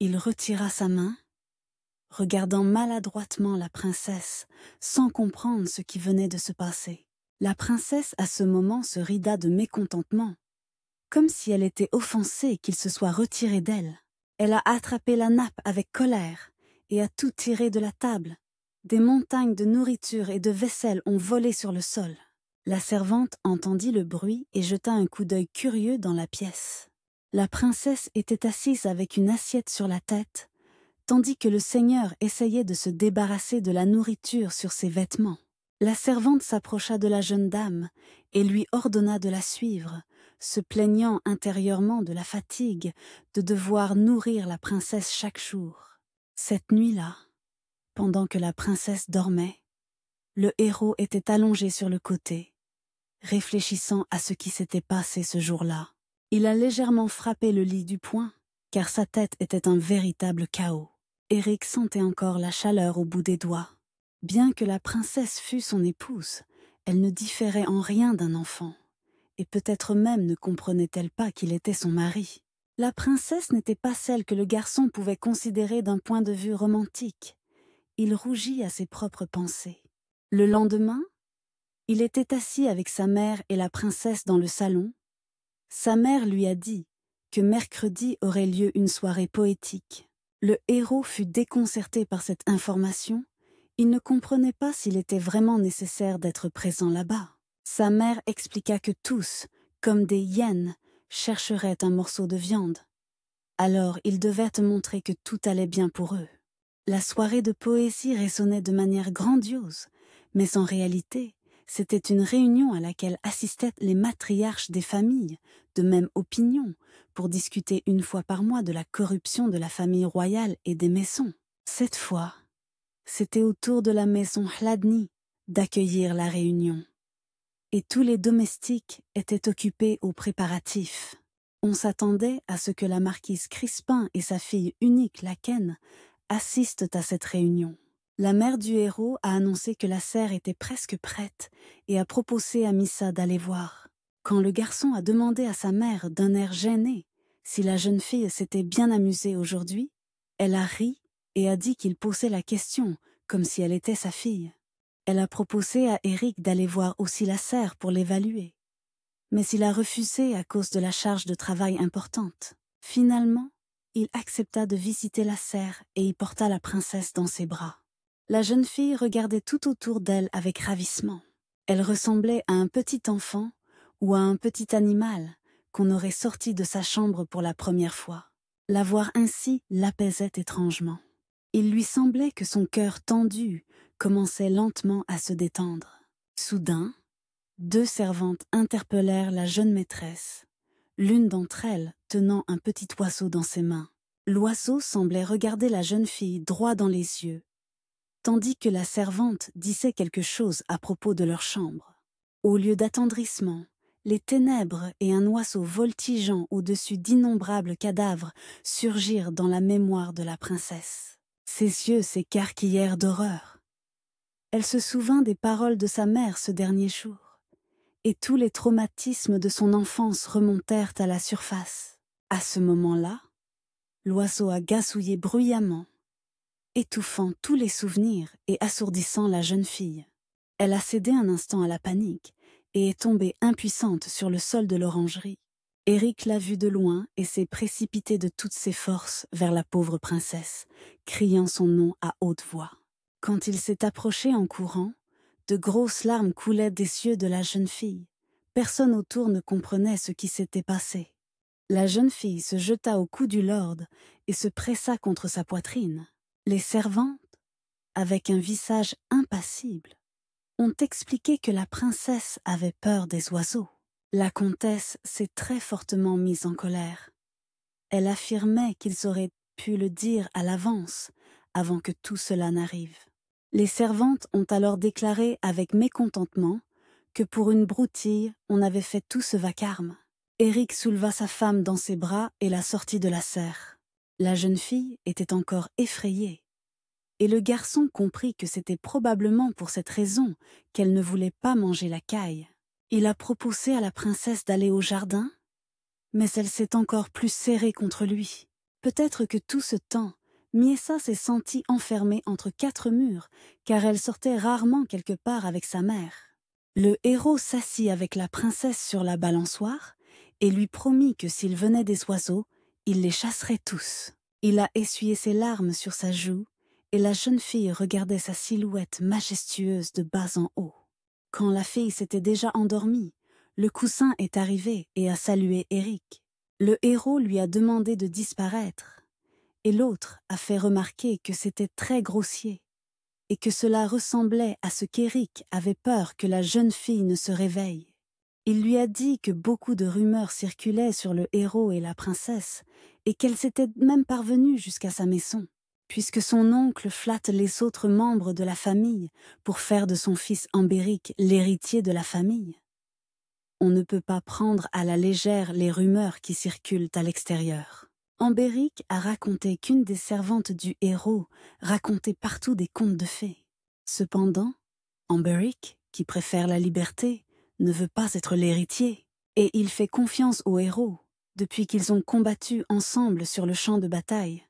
Il retira sa main, regardant maladroitement la princesse, sans comprendre ce qui venait de se passer. La princesse, à ce moment, se rida de mécontentement, comme si elle était offensée qu'il se soit retiré d'elle. Elle a attrapé la nappe avec colère et a tout tiré de la table. Des montagnes de nourriture et de vaisselle ont volé sur le sol. La servante entendit le bruit et jeta un coup d'œil curieux dans la pièce. La princesse était assise avec une assiette sur la tête, tandis que le seigneur essayait de se débarrasser de la nourriture sur ses vêtements. La servante s'approcha de la jeune dame et lui ordonna de la suivre, se plaignant intérieurement de la fatigue de devoir nourrir la princesse chaque jour. Cette nuit-là, pendant que la princesse dormait, le héros était allongé sur le côté, réfléchissant à ce qui s'était passé ce jour-là. Il a légèrement frappé le lit du poing, car sa tête était un véritable chaos. Eric sentait encore la chaleur au bout des doigts. Bien que la princesse fût son épouse, elle ne différait en rien d'un enfant, et peut-être même ne comprenait-elle pas qu'il était son mari. La princesse n'était pas celle que le garçon pouvait considérer d'un point de vue romantique. Il rougit à ses propres pensées. Le lendemain, il était assis avec sa mère et la princesse dans le salon. Sa mère lui a dit que mercredi aurait lieu une soirée poétique. Le héros fut déconcerté par cette information. Il ne comprenait pas s'il était vraiment nécessaire d'être présent là-bas. Sa mère expliqua que tous, comme des hyènes, chercheraient un morceau de viande. Alors il devait montrer que tout allait bien pour eux. La soirée de poésie résonnait de manière grandiose, mais en réalité, c'était une réunion à laquelle assistaient les matriarches des familles, de même opinion, pour discuter une fois par mois de la corruption de la famille royale et des Maisons. Cette fois, c'était au tour de la maison Hladni d'accueillir la réunion. Et tous les domestiques étaient occupés aux préparatifs. On s'attendait à ce que la marquise Crispin et sa fille unique, Laken, assistent à cette réunion. La mère du héros a annoncé que la serre était presque prête et a proposé à Missa d'aller voir. Quand le garçon a demandé à sa mère d'un air gêné si la jeune fille s'était bien amusée aujourd'hui, elle a ri et a dit qu'il posait la question comme si elle était sa fille. Elle a proposé à Eric d'aller voir aussi la serre pour l'évaluer. Mais il a refusé à cause de la charge de travail importante. Finalement, il accepta de visiter la serre et y porta la princesse dans ses bras. La jeune fille regardait tout autour d'elle avec ravissement. Elle ressemblait à un petit enfant ou à un petit animal qu'on aurait sorti de sa chambre pour la première fois. La voir ainsi l'apaisait étrangement. Il lui semblait que son cœur tendu commençait lentement à se détendre. Soudain, 2 servantes interpellèrent la jeune maîtresse, l'une d'entre elles tenant un petit oiseau dans ses mains. L'oiseau semblait regarder la jeune fille droit dans les yeux, tandis que la servante disait quelque chose à propos de leur chambre. Au lieu d'attendrissement, les ténèbres et un oiseau voltigeant au-dessus d'innombrables cadavres surgirent dans la mémoire de la princesse. Ses yeux s'écarquillèrent d'horreur. Elle se souvint des paroles de sa mère ce dernier jour, et tous les traumatismes de son enfance remontèrent à la surface. À ce moment-là, l'oiseau a gazouillé bruyamment, étouffant tous les souvenirs et assourdissant la jeune fille. Elle a cédé un instant à la panique et est tombée impuissante sur le sol de l'orangerie. Eric l'a vue de loin et s'est précipité de toutes ses forces vers la pauvre princesse, criant son nom à haute voix. Quand il s'est approché en courant, de grosses larmes coulaient des yeux de la jeune fille. Personne autour ne comprenait ce qui s'était passé. La jeune fille se jeta au cou du lord et se pressa contre sa poitrine. Les servantes, avec un visage impassible, ont expliqué que la princesse avait peur des oiseaux. La comtesse s'est très fortement mise en colère. Elle affirmait qu'ils auraient pu le dire à l'avance, avant que tout cela n'arrive. Les servantes ont alors déclaré avec mécontentement que pour une broutille, on avait fait tout ce vacarme. Eric souleva sa femme dans ses bras et la sortit de la serre. La jeune fille était encore effrayée, et le garçon comprit que c'était probablement pour cette raison qu'elle ne voulait pas manger la caille. Il a proposé à la princesse d'aller au jardin, mais elle s'est encore plus serrée contre lui. Peut-être que tout ce temps, Miessa s'est sentie enfermée entre 4 murs, car elle sortait rarement quelque part avec sa mère. Le héros s'assit avec la princesse sur la balançoire et lui promit que s'il venait des oiseaux, il les chasserait tous. Il a essuyé ses larmes sur sa joue, et la jeune fille regardait sa silhouette majestueuse de bas en haut. Quand la fille s'était déjà endormie, le coussin est arrivé et a salué Eric. Le héros lui a demandé de disparaître, et l'autre a fait remarquer que c'était très grossier. et que cela ressemblait à ce qu'Éric avait peur que la jeune fille ne se réveille. Il lui a dit que beaucoup de rumeurs circulaient sur le héros et la princesse, et qu'elles s'étaient même parvenues jusqu'à sa maison, puisque son oncle flatte les autres membres de la famille pour faire de son fils Ambéric l'héritier de la famille. On ne peut pas prendre à la légère les rumeurs qui circulent à l'extérieur. Ambéric a raconté qu'une des servantes du héros racontait partout des contes de fées. Cependant, Ambéric, qui préfère la liberté, ne veut pas être l'héritier, et il fait confiance au héros depuis qu'ils ont combattu ensemble sur le champ de bataille,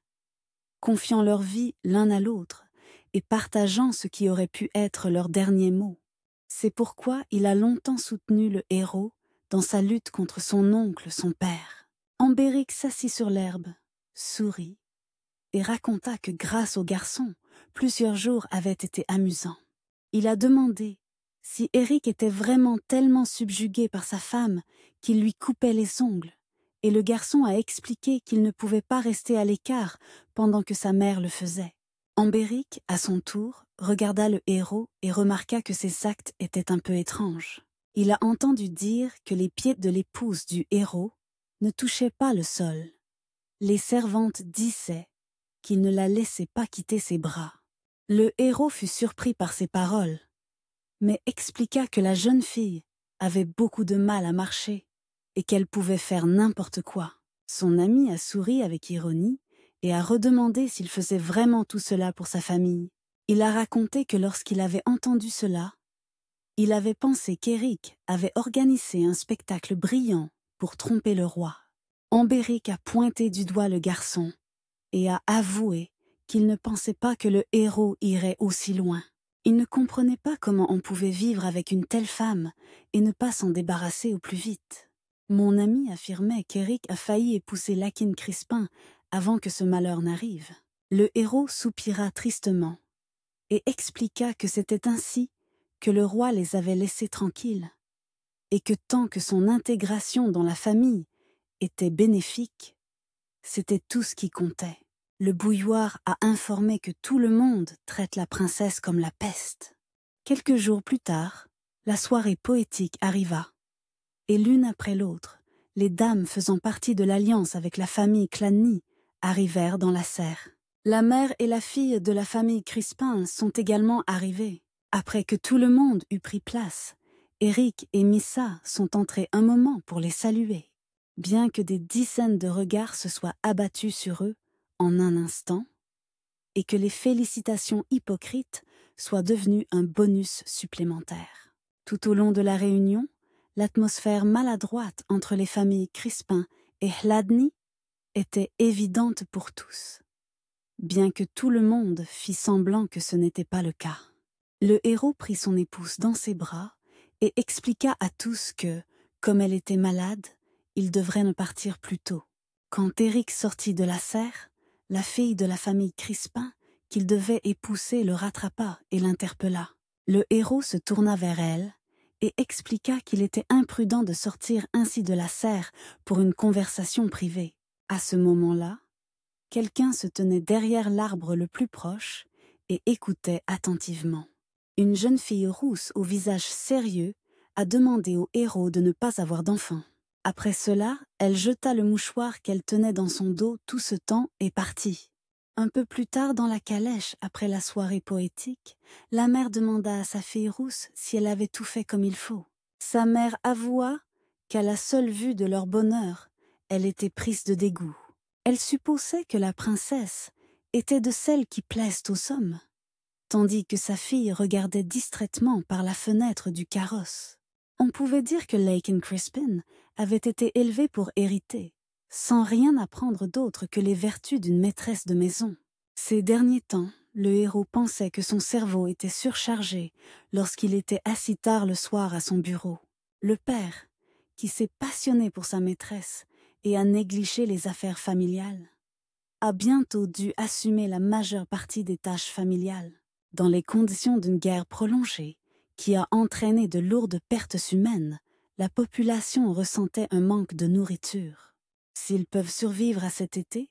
confiant leur vie l'un à l'autre et partageant ce qui aurait pu être leur dernier mot. C'est pourquoi il a longtemps soutenu le héros dans sa lutte contre son oncle, son père. Ambéric s'assit sur l'herbe, sourit et raconta que grâce au garçon, plusieurs jours avaient été amusants. Il a demandé si Éric était vraiment tellement subjugué par sa femme qu'il lui coupait les ongles, et le garçon a expliqué qu'il ne pouvait pas rester à l'écart pendant que sa mère le faisait. Ambéric, à son tour, regarda le héros et remarqua que ses actes étaient un peu étranges. Il a entendu dire que les pieds de l'épouse du héros ne touchaient pas le sol. Les servantes disaient qu'il ne la laissait pas quitter ses bras. Le héros fut surpris par ces paroles, mais expliqua que la jeune fille avait beaucoup de mal à marcher et qu'elle pouvait faire n'importe quoi. Son ami a souri avec ironie et a redemandé s'il faisait vraiment tout cela pour sa famille. Il a raconté que lorsqu'il avait entendu cela, il avait pensé qu'Éric avait organisé un spectacle brillant pour tromper le roi. Ambéric a pointé du doigt le garçon et a avoué qu'il ne pensait pas que le héros irait aussi loin. Il ne comprenait pas comment on pouvait vivre avec une telle femme et ne pas s'en débarrasser au plus vite. Mon ami affirmait qu'Éric a failli épouser Lakin Crispin avant que ce malheur n'arrive. Le héros soupira tristement et expliqua que c'était ainsi que le roi les avait laissés tranquilles et que tant que son intégration dans la famille était bénéfique, c'était tout ce qui comptait. Le bouilloire a informé que tout le monde traite la princesse comme la peste. Quelques jours plus tard, la soirée poétique arriva, et l'une après l'autre, les dames faisant partie de l'alliance avec la famille Clanny arrivèrent dans la serre. La mère et la fille de la famille Crispin sont également arrivées. Après que tout le monde eut pris place, Éric et Missa sont entrés un moment pour les saluer. Bien que des dizaines de regards se soient abattus sur eux en un instant, et que les félicitations hypocrites soient devenues un bonus supplémentaire. Tout au long de la réunion, l'atmosphère maladroite entre les familles Crispin et Hladny était évidente pour tous, bien que tout le monde fit semblant que ce n'était pas le cas. Le héros prit son épouse dans ses bras et expliqua à tous que, comme elle était malade, il devrait ne partir plus tôt. Quand Éric sortit de la serre, la fille de la famille Crispin, qu'il devait épouser, le rattrapa et l'interpella. Le héros se tourna vers elle et expliqua qu'il était imprudent de sortir ainsi de la serre pour une conversation privée. À ce moment-là, quelqu'un se tenait derrière l'arbre le plus proche et écoutait attentivement. Une jeune fille rousse au visage sérieux a demandé au héros de ne pas avoir d'enfant. Après cela, elle jeta le mouchoir qu'elle tenait dans son dos tout ce temps et partit. Un peu plus tard dans la calèche, après la soirée poétique, la mère demanda à sa fille rousse si elle avait tout fait comme il faut. Sa mère avoua qu'à la seule vue de leur bonheur, elle était prise de dégoût. Elle supposait que la princesse était de celles qui plaisent aux hommes, tandis que sa fille regardait distraitement par la fenêtre du carrosse. On pouvait dire que Lakin Crispin avait été élevé pour hériter, sans rien apprendre d'autre que les vertus d'une maîtresse de maison. Ces derniers temps, le héros pensait que son cerveau était surchargé lorsqu'il était assis tard le soir à son bureau. Le père, qui s'est passionné pour sa maîtresse et a négligé les affaires familiales, a bientôt dû assumer la majeure partie des tâches familiales. Dans les conditions d'une guerre prolongée, qui a entraîné de lourdes pertes humaines, la population ressentait un manque de nourriture. S'ils peuvent survivre à cet été,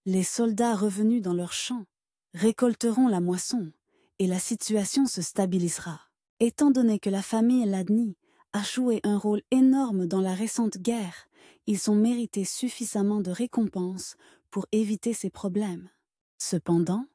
les soldats revenus dans leurs champs récolteront la moisson et la situation se stabilisera. Étant donné que la famille Ladni a joué un rôle énorme dans la récente guerre, ils ont mérité suffisamment de récompenses pour éviter ces problèmes. Cependant,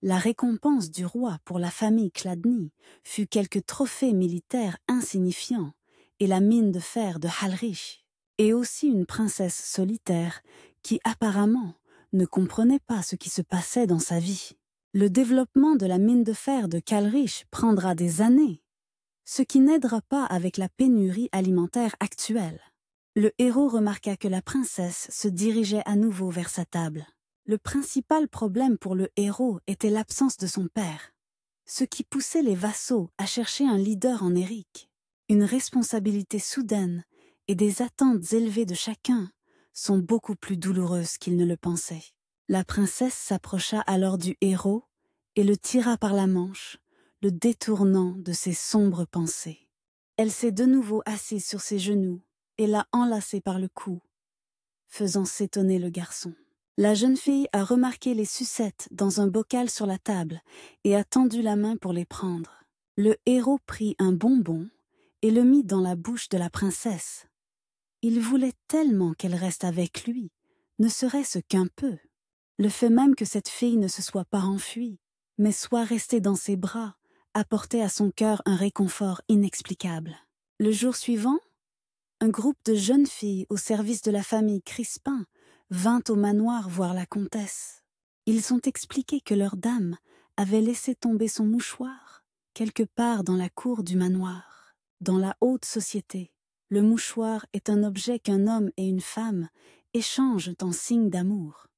la récompense du roi pour la famille Chladni fut quelques trophées militaires insignifiants et la mine de fer de Halrich, et aussi une princesse solitaire qui apparemment ne comprenait pas ce qui se passait dans sa vie. Le développement de la mine de fer de Kalrich prendra des années, ce qui n'aidera pas avec la pénurie alimentaire actuelle. Le héros remarqua que la princesse se dirigeait à nouveau vers sa table. Le principal problème pour le héros était l'absence de son père, ce qui poussait les vassaux à chercher un leader en Eric. Une responsabilité soudaine et des attentes élevées de chacun sont beaucoup plus douloureuses qu'il ne le pensait. La princesse s'approcha alors du héros et le tira par la manche, le détournant de ses sombres pensées. Elle s'est de nouveau assise sur ses genoux et l'a enlacé par le cou, faisant s'étonner le garçon. La jeune fille a remarqué les sucettes dans un bocal sur la table et a tendu la main pour les prendre. Le héros prit un bonbon et le mit dans la bouche de la princesse. Il voulait tellement qu'elle reste avec lui, ne serait-ce qu'un peu. Le fait même que cette fille ne se soit pas enfuie, mais soit restée dans ses bras, apportait à son cœur un réconfort inexplicable. Le jour suivant, un groupe de jeunes filles au service de la famille Crispin vint au manoir voir la comtesse. Ils ont expliqué que leur dame avait laissé tomber son mouchoir quelque part dans la cour du manoir. Dans la haute société, le mouchoir est un objet qu'un homme et une femme échangent en signe d'amour.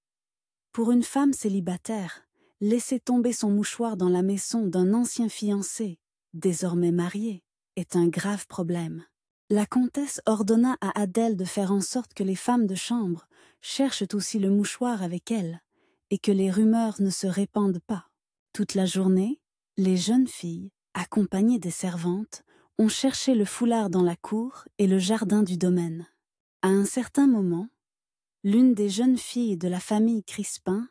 Pour une femme célibataire, laisser tomber son mouchoir dans la maison d'un ancien fiancé, désormais marié, est un grave problème. La comtesse ordonna à Adèle de faire en sorte que les femmes de chambre cherchent aussi le mouchoir avec elle et que les rumeurs ne se répandent pas. Toute la journée, les jeunes filles, accompagnées des servantes, ont cherché le foulard dans la cour et le jardin du domaine. À un certain moment, l'une des jeunes filles de la famille Crispin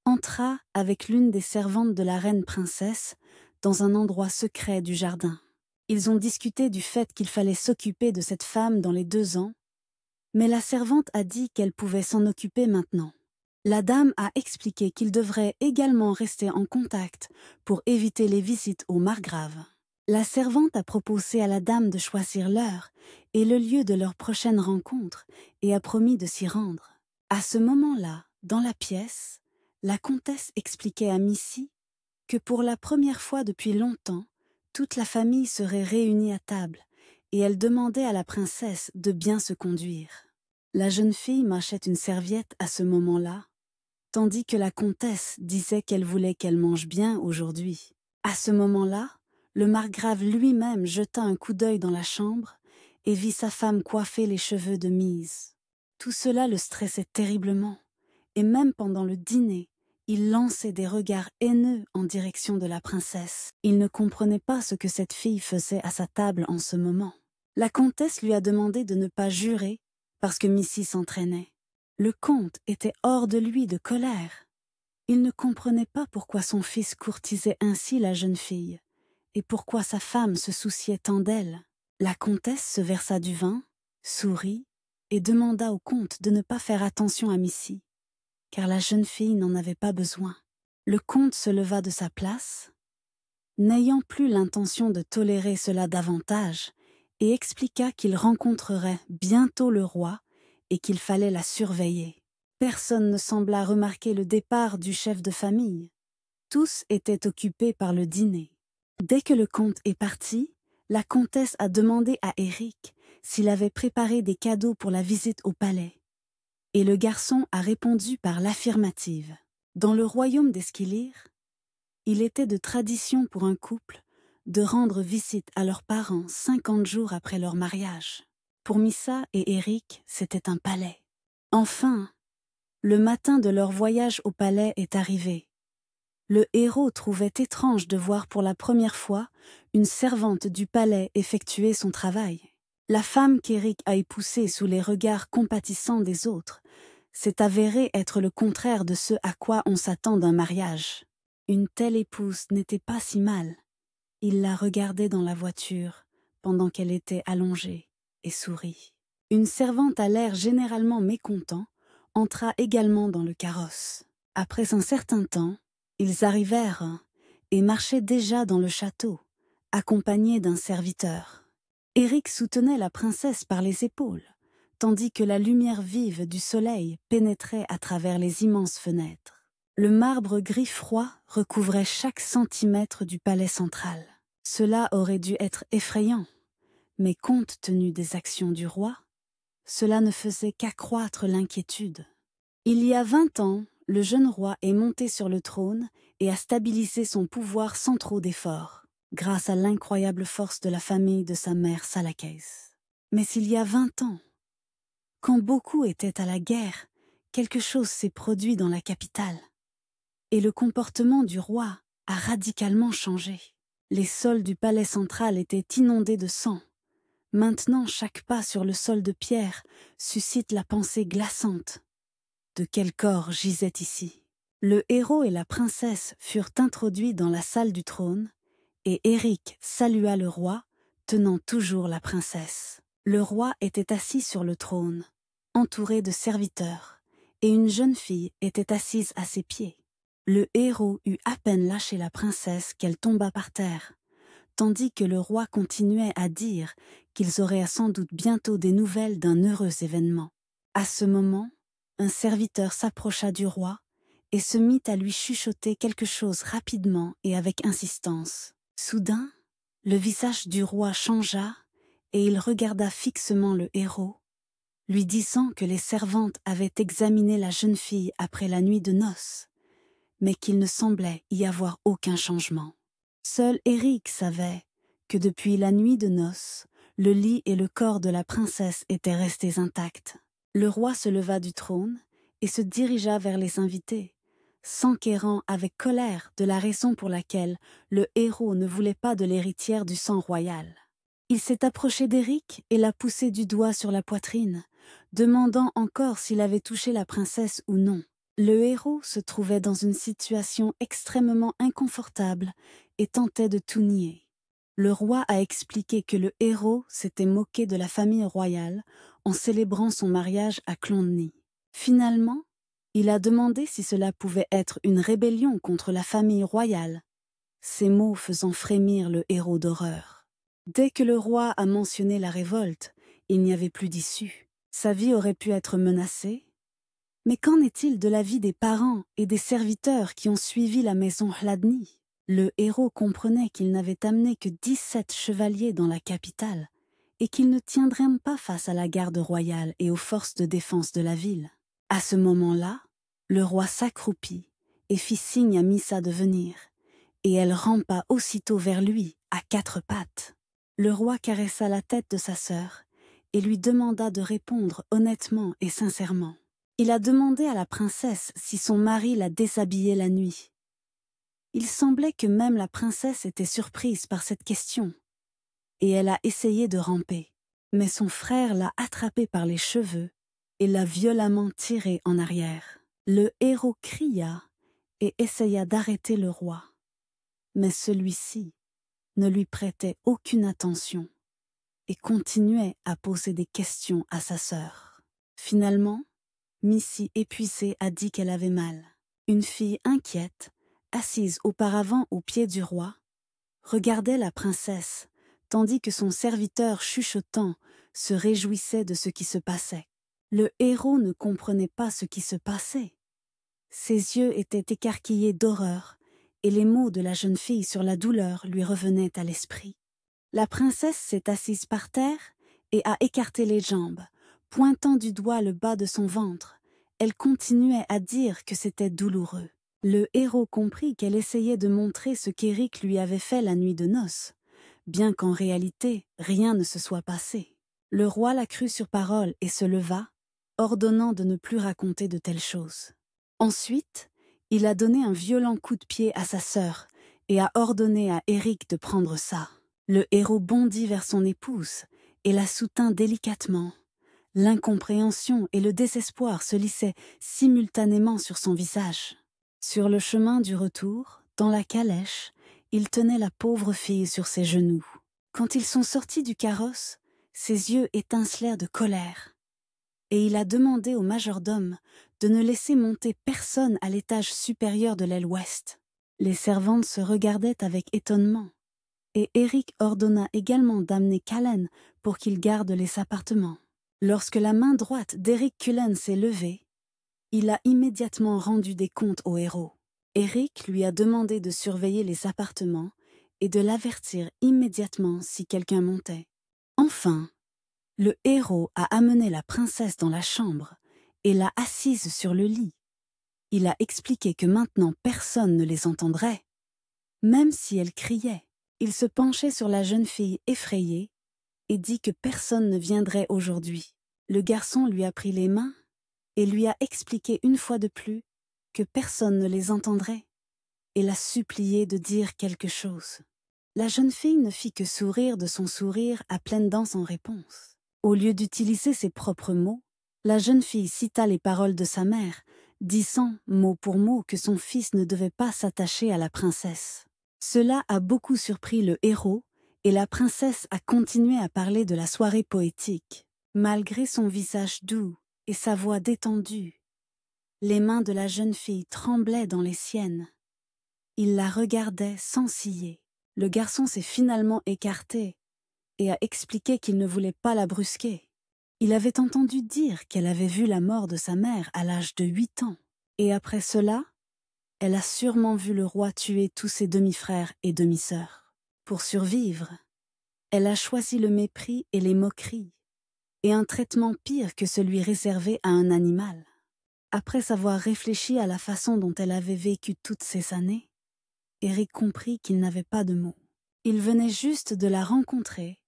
entra avec l'une des servantes de la reine princesse dans un endroit secret du jardin. Ils ont discuté du fait qu'il fallait s'occuper de cette femme dans les 2 ans, mais la servante a dit qu'elle pouvait s'en occuper maintenant. La dame a expliqué qu'ils devraient également rester en contact pour éviter les visites au margrave. La servante a proposé à la dame de choisir l'heure et le lieu de leur prochaine rencontre et a promis de s'y rendre. À ce moment-là, dans la pièce, la comtesse expliquait à Missy que pour la première fois depuis longtemps, toute la famille serait réunie à table et elle demandait à la princesse de bien se conduire. La jeune fille mâchait une serviette à ce moment-là, tandis que la comtesse disait qu'elle voulait qu'elle mange bien aujourd'hui. À ce moment-là, le margrave lui-même jeta un coup d'œil dans la chambre et vit sa femme coiffer les cheveux de mise. Tout cela le stressait terriblement, et même pendant le dîner, il lançait des regards haineux en direction de la princesse. Il ne comprenait pas ce que cette fille faisait à sa table en ce moment. La comtesse lui a demandé de ne pas jurer parce que Missy s'entraînait. Le comte était hors de lui de colère. Il ne comprenait pas pourquoi son fils courtisait ainsi la jeune fille et pourquoi sa femme se souciait tant d'elle. La comtesse se versa du vin, sourit et demanda au comte de ne pas faire attention à Missy, car la jeune fille n'en avait pas besoin. Le comte se leva de sa place, n'ayant plus l'intention de tolérer cela davantage, et expliqua qu'il rencontrerait bientôt le roi et qu'il fallait la surveiller. Personne ne sembla remarquer le départ du chef de famille. Tous étaient occupés par le dîner. Dès que le comte est parti, la comtesse a demandé à Éric s'il avait préparé des cadeaux pour la visite au palais. Et le garçon a répondu par l'affirmative. Dans le royaume d'Esquilire, il était de tradition pour un couple de rendre visite à leurs parents 50 jours après leur mariage. Pour Missa et Éric, c'était un palais. Enfin, le matin de leur voyage au palais est arrivé. Le héros trouvait étrange de voir pour la première fois une servante du palais effectuer son travail. La femme qu'Éric a épousée sous les regards compatissants des autres s'est avérée être le contraire de ce à quoi on s'attend d'un mariage. Une telle épouse n'était pas si mal. Il la regardait dans la voiture, pendant qu'elle était allongée, et sourit. Une servante à l'air généralement mécontent entra également dans le carrosse. Après un certain temps, ils arrivèrent et marchaient déjà dans le château, accompagnés d'un serviteur. Éric soutenait la princesse par les épaules, tandis que la lumière vive du soleil pénétrait à travers les immenses fenêtres. Le marbre gris froid recouvrait chaque centimètre du palais central. Cela aurait dû être effrayant, mais compte tenu des actions du roi, cela ne faisait qu'accroître l'inquiétude. Il y a 20 ans, le jeune roi est monté sur le trône et a stabilisé son pouvoir sans trop d'efforts, grâce à l'incroyable force de la famille de sa mère Salakès. Mais il y a 20 ans, quand beaucoup étaient à la guerre, quelque chose s'est produit dans la capitale. Et le comportement du roi a radicalement changé. Les sols du palais central étaient inondés de sang. Maintenant, chaque pas sur le sol de pierre suscite la pensée glaçante. De quel corps gisait ici? Le héros et la princesse furent introduits dans la salle du trône, et Éric salua le roi, tenant toujours la princesse. Le roi était assis sur le trône, entouré de serviteurs, et une jeune fille était assise à ses pieds. Le héros eut à peine lâché la princesse qu'elle tomba par terre, tandis que le roi continuait à dire qu'ils auraient sans doute bientôt des nouvelles d'un heureux événement. À ce moment, un serviteur s'approcha du roi et se mit à lui chuchoter quelque chose rapidement et avec insistance. Soudain, le visage du roi changea et il regarda fixement le héros, lui disant que les servantes avaient examiné la jeune fille après la nuit de noces, mais qu'il ne semblait y avoir aucun changement. Seul Éric savait que depuis la nuit de noces, le lit et le corps de la princesse étaient restés intacts. Le roi se leva du trône et se dirigea vers les invités, s'enquérant avec colère de la raison pour laquelle le héros ne voulait pas de l'héritière du sang royal. Il s'est approché d'Éric et l'a poussé du doigt sur la poitrine, demandant encore s'il avait touché la princesse ou non. Le héros se trouvait dans une situation extrêmement inconfortable et tentait de tout nier. Le roi a expliqué que le héros s'était moqué de la famille royale en célébrant son mariage à Clondny. Finalement, il a demandé si cela pouvait être une rébellion contre la famille royale, ces mots faisant frémir le héros d'horreur. Dès que le roi a mentionné la révolte, il n'y avait plus d'issue. Sa vie aurait pu être menacée. Mais qu'en est-il de la vie des parents et des serviteurs qui ont suivi la maison Hladny? Le héros comprenait qu'il n'avait amené que 17 chevaliers dans la capitale et qu'ils ne tiendraient pas face à la garde royale et aux forces de défense de la ville. À ce moment-là, le roi s'accroupit et fit signe à Missa de venir, et elle rampa aussitôt vers lui, à 4 pattes. Le roi caressa la tête de sa sœur et lui demanda de répondre honnêtement et sincèrement. Il a demandé à la princesse si son mari l'a déshabillée la nuit. Il semblait que même la princesse était surprise par cette question, et elle a essayé de ramper. Mais son frère l'a attrapée par les cheveux et l'a violemment tirée en arrière. Le héros cria et essaya d'arrêter le roi, mais celui-ci ne lui prêtait aucune attention et continuait à poser des questions à sa sœur. Finalement, Missy, épuisée, a dit qu'elle avait mal. Une fille inquiète, assise auparavant aux pieds du roi, regardait la princesse, tandis que son serviteur chuchotant se réjouissait de ce qui se passait. Le héros ne comprenait pas ce qui se passait. Ses yeux étaient écarquillés d'horreur, et les mots de la jeune fille sur la douleur lui revenaient à l'esprit. La princesse s'est assise par terre et a écarté les jambes, pointant du doigt le bas de son ventre. Elle continuait à dire que c'était douloureux. Le héros comprit qu'elle essayait de montrer ce qu'Éric lui avait fait la nuit de noces, bien qu'en réalité rien ne se soit passé. Le roi la crut sur parole et se leva, ordonnant de ne plus raconter de telles choses. Ensuite, il a donné un violent coup de pied à sa sœur et a ordonné à Éric de prendre ça. Le héros bondit vers son épouse et la soutint délicatement. L'incompréhension et le désespoir se lissaient simultanément sur son visage. Sur le chemin du retour, Dans la calèche, il tenait la pauvre fille sur ses genoux. Quand ils sont sortis du carrosse, ses yeux étincelèrent de colère. Et il a demandé au majordome de ne laisser monter personne à l'étage supérieur de l'aile ouest. Les servantes se regardaient avec étonnement, et Eric ordonna également d'amener Callan pour qu'il garde les appartements. Lorsque la main droite d'Eric Cullen s'est levée, il a immédiatement rendu des comptes au héros. Eric lui a demandé de surveiller les appartements et de l'avertir immédiatement si quelqu'un montait. Enfin, le héros a amené la princesse dans la chambre et l'a assise sur le lit. Il a expliqué que maintenant personne ne les entendrait. Même si elle criait, il se penchait sur la jeune fille effrayée et dit que personne ne viendrait aujourd'hui. Le garçon lui a pris les mains et lui a expliqué une fois de plus que personne ne les entendrait et l'a supplié de dire quelque chose. La jeune fille ne fit que sourire de son sourire à pleines dents en réponse. Au lieu d'utiliser ses propres mots, la jeune fille cita les paroles de sa mère, disant mot pour mot que son fils ne devait pas s'attacher à la princesse. Cela a beaucoup surpris le héros et la princesse a continué à parler de la soirée poétique. Malgré son visage doux et sa voix détendue, les mains de la jeune fille tremblaient dans les siennes. Il la regardait sans ciller. Le garçon s'est finalement écarté et a expliqué qu'il ne voulait pas la brusquer. Il avait entendu dire qu'elle avait vu la mort de sa mère à l'âge de 8 ans. Et après cela, elle a sûrement vu le roi tuer tous ses demi-frères et demi-sœurs. Pour survivre, elle a choisi le mépris et les moqueries, et un traitement pire que celui réservé à un animal. Après avoir réfléchi à la façon dont elle avait vécu toutes ces années, Eric comprit qu'il n'avait pas de mots. Il venait juste de la rencontrer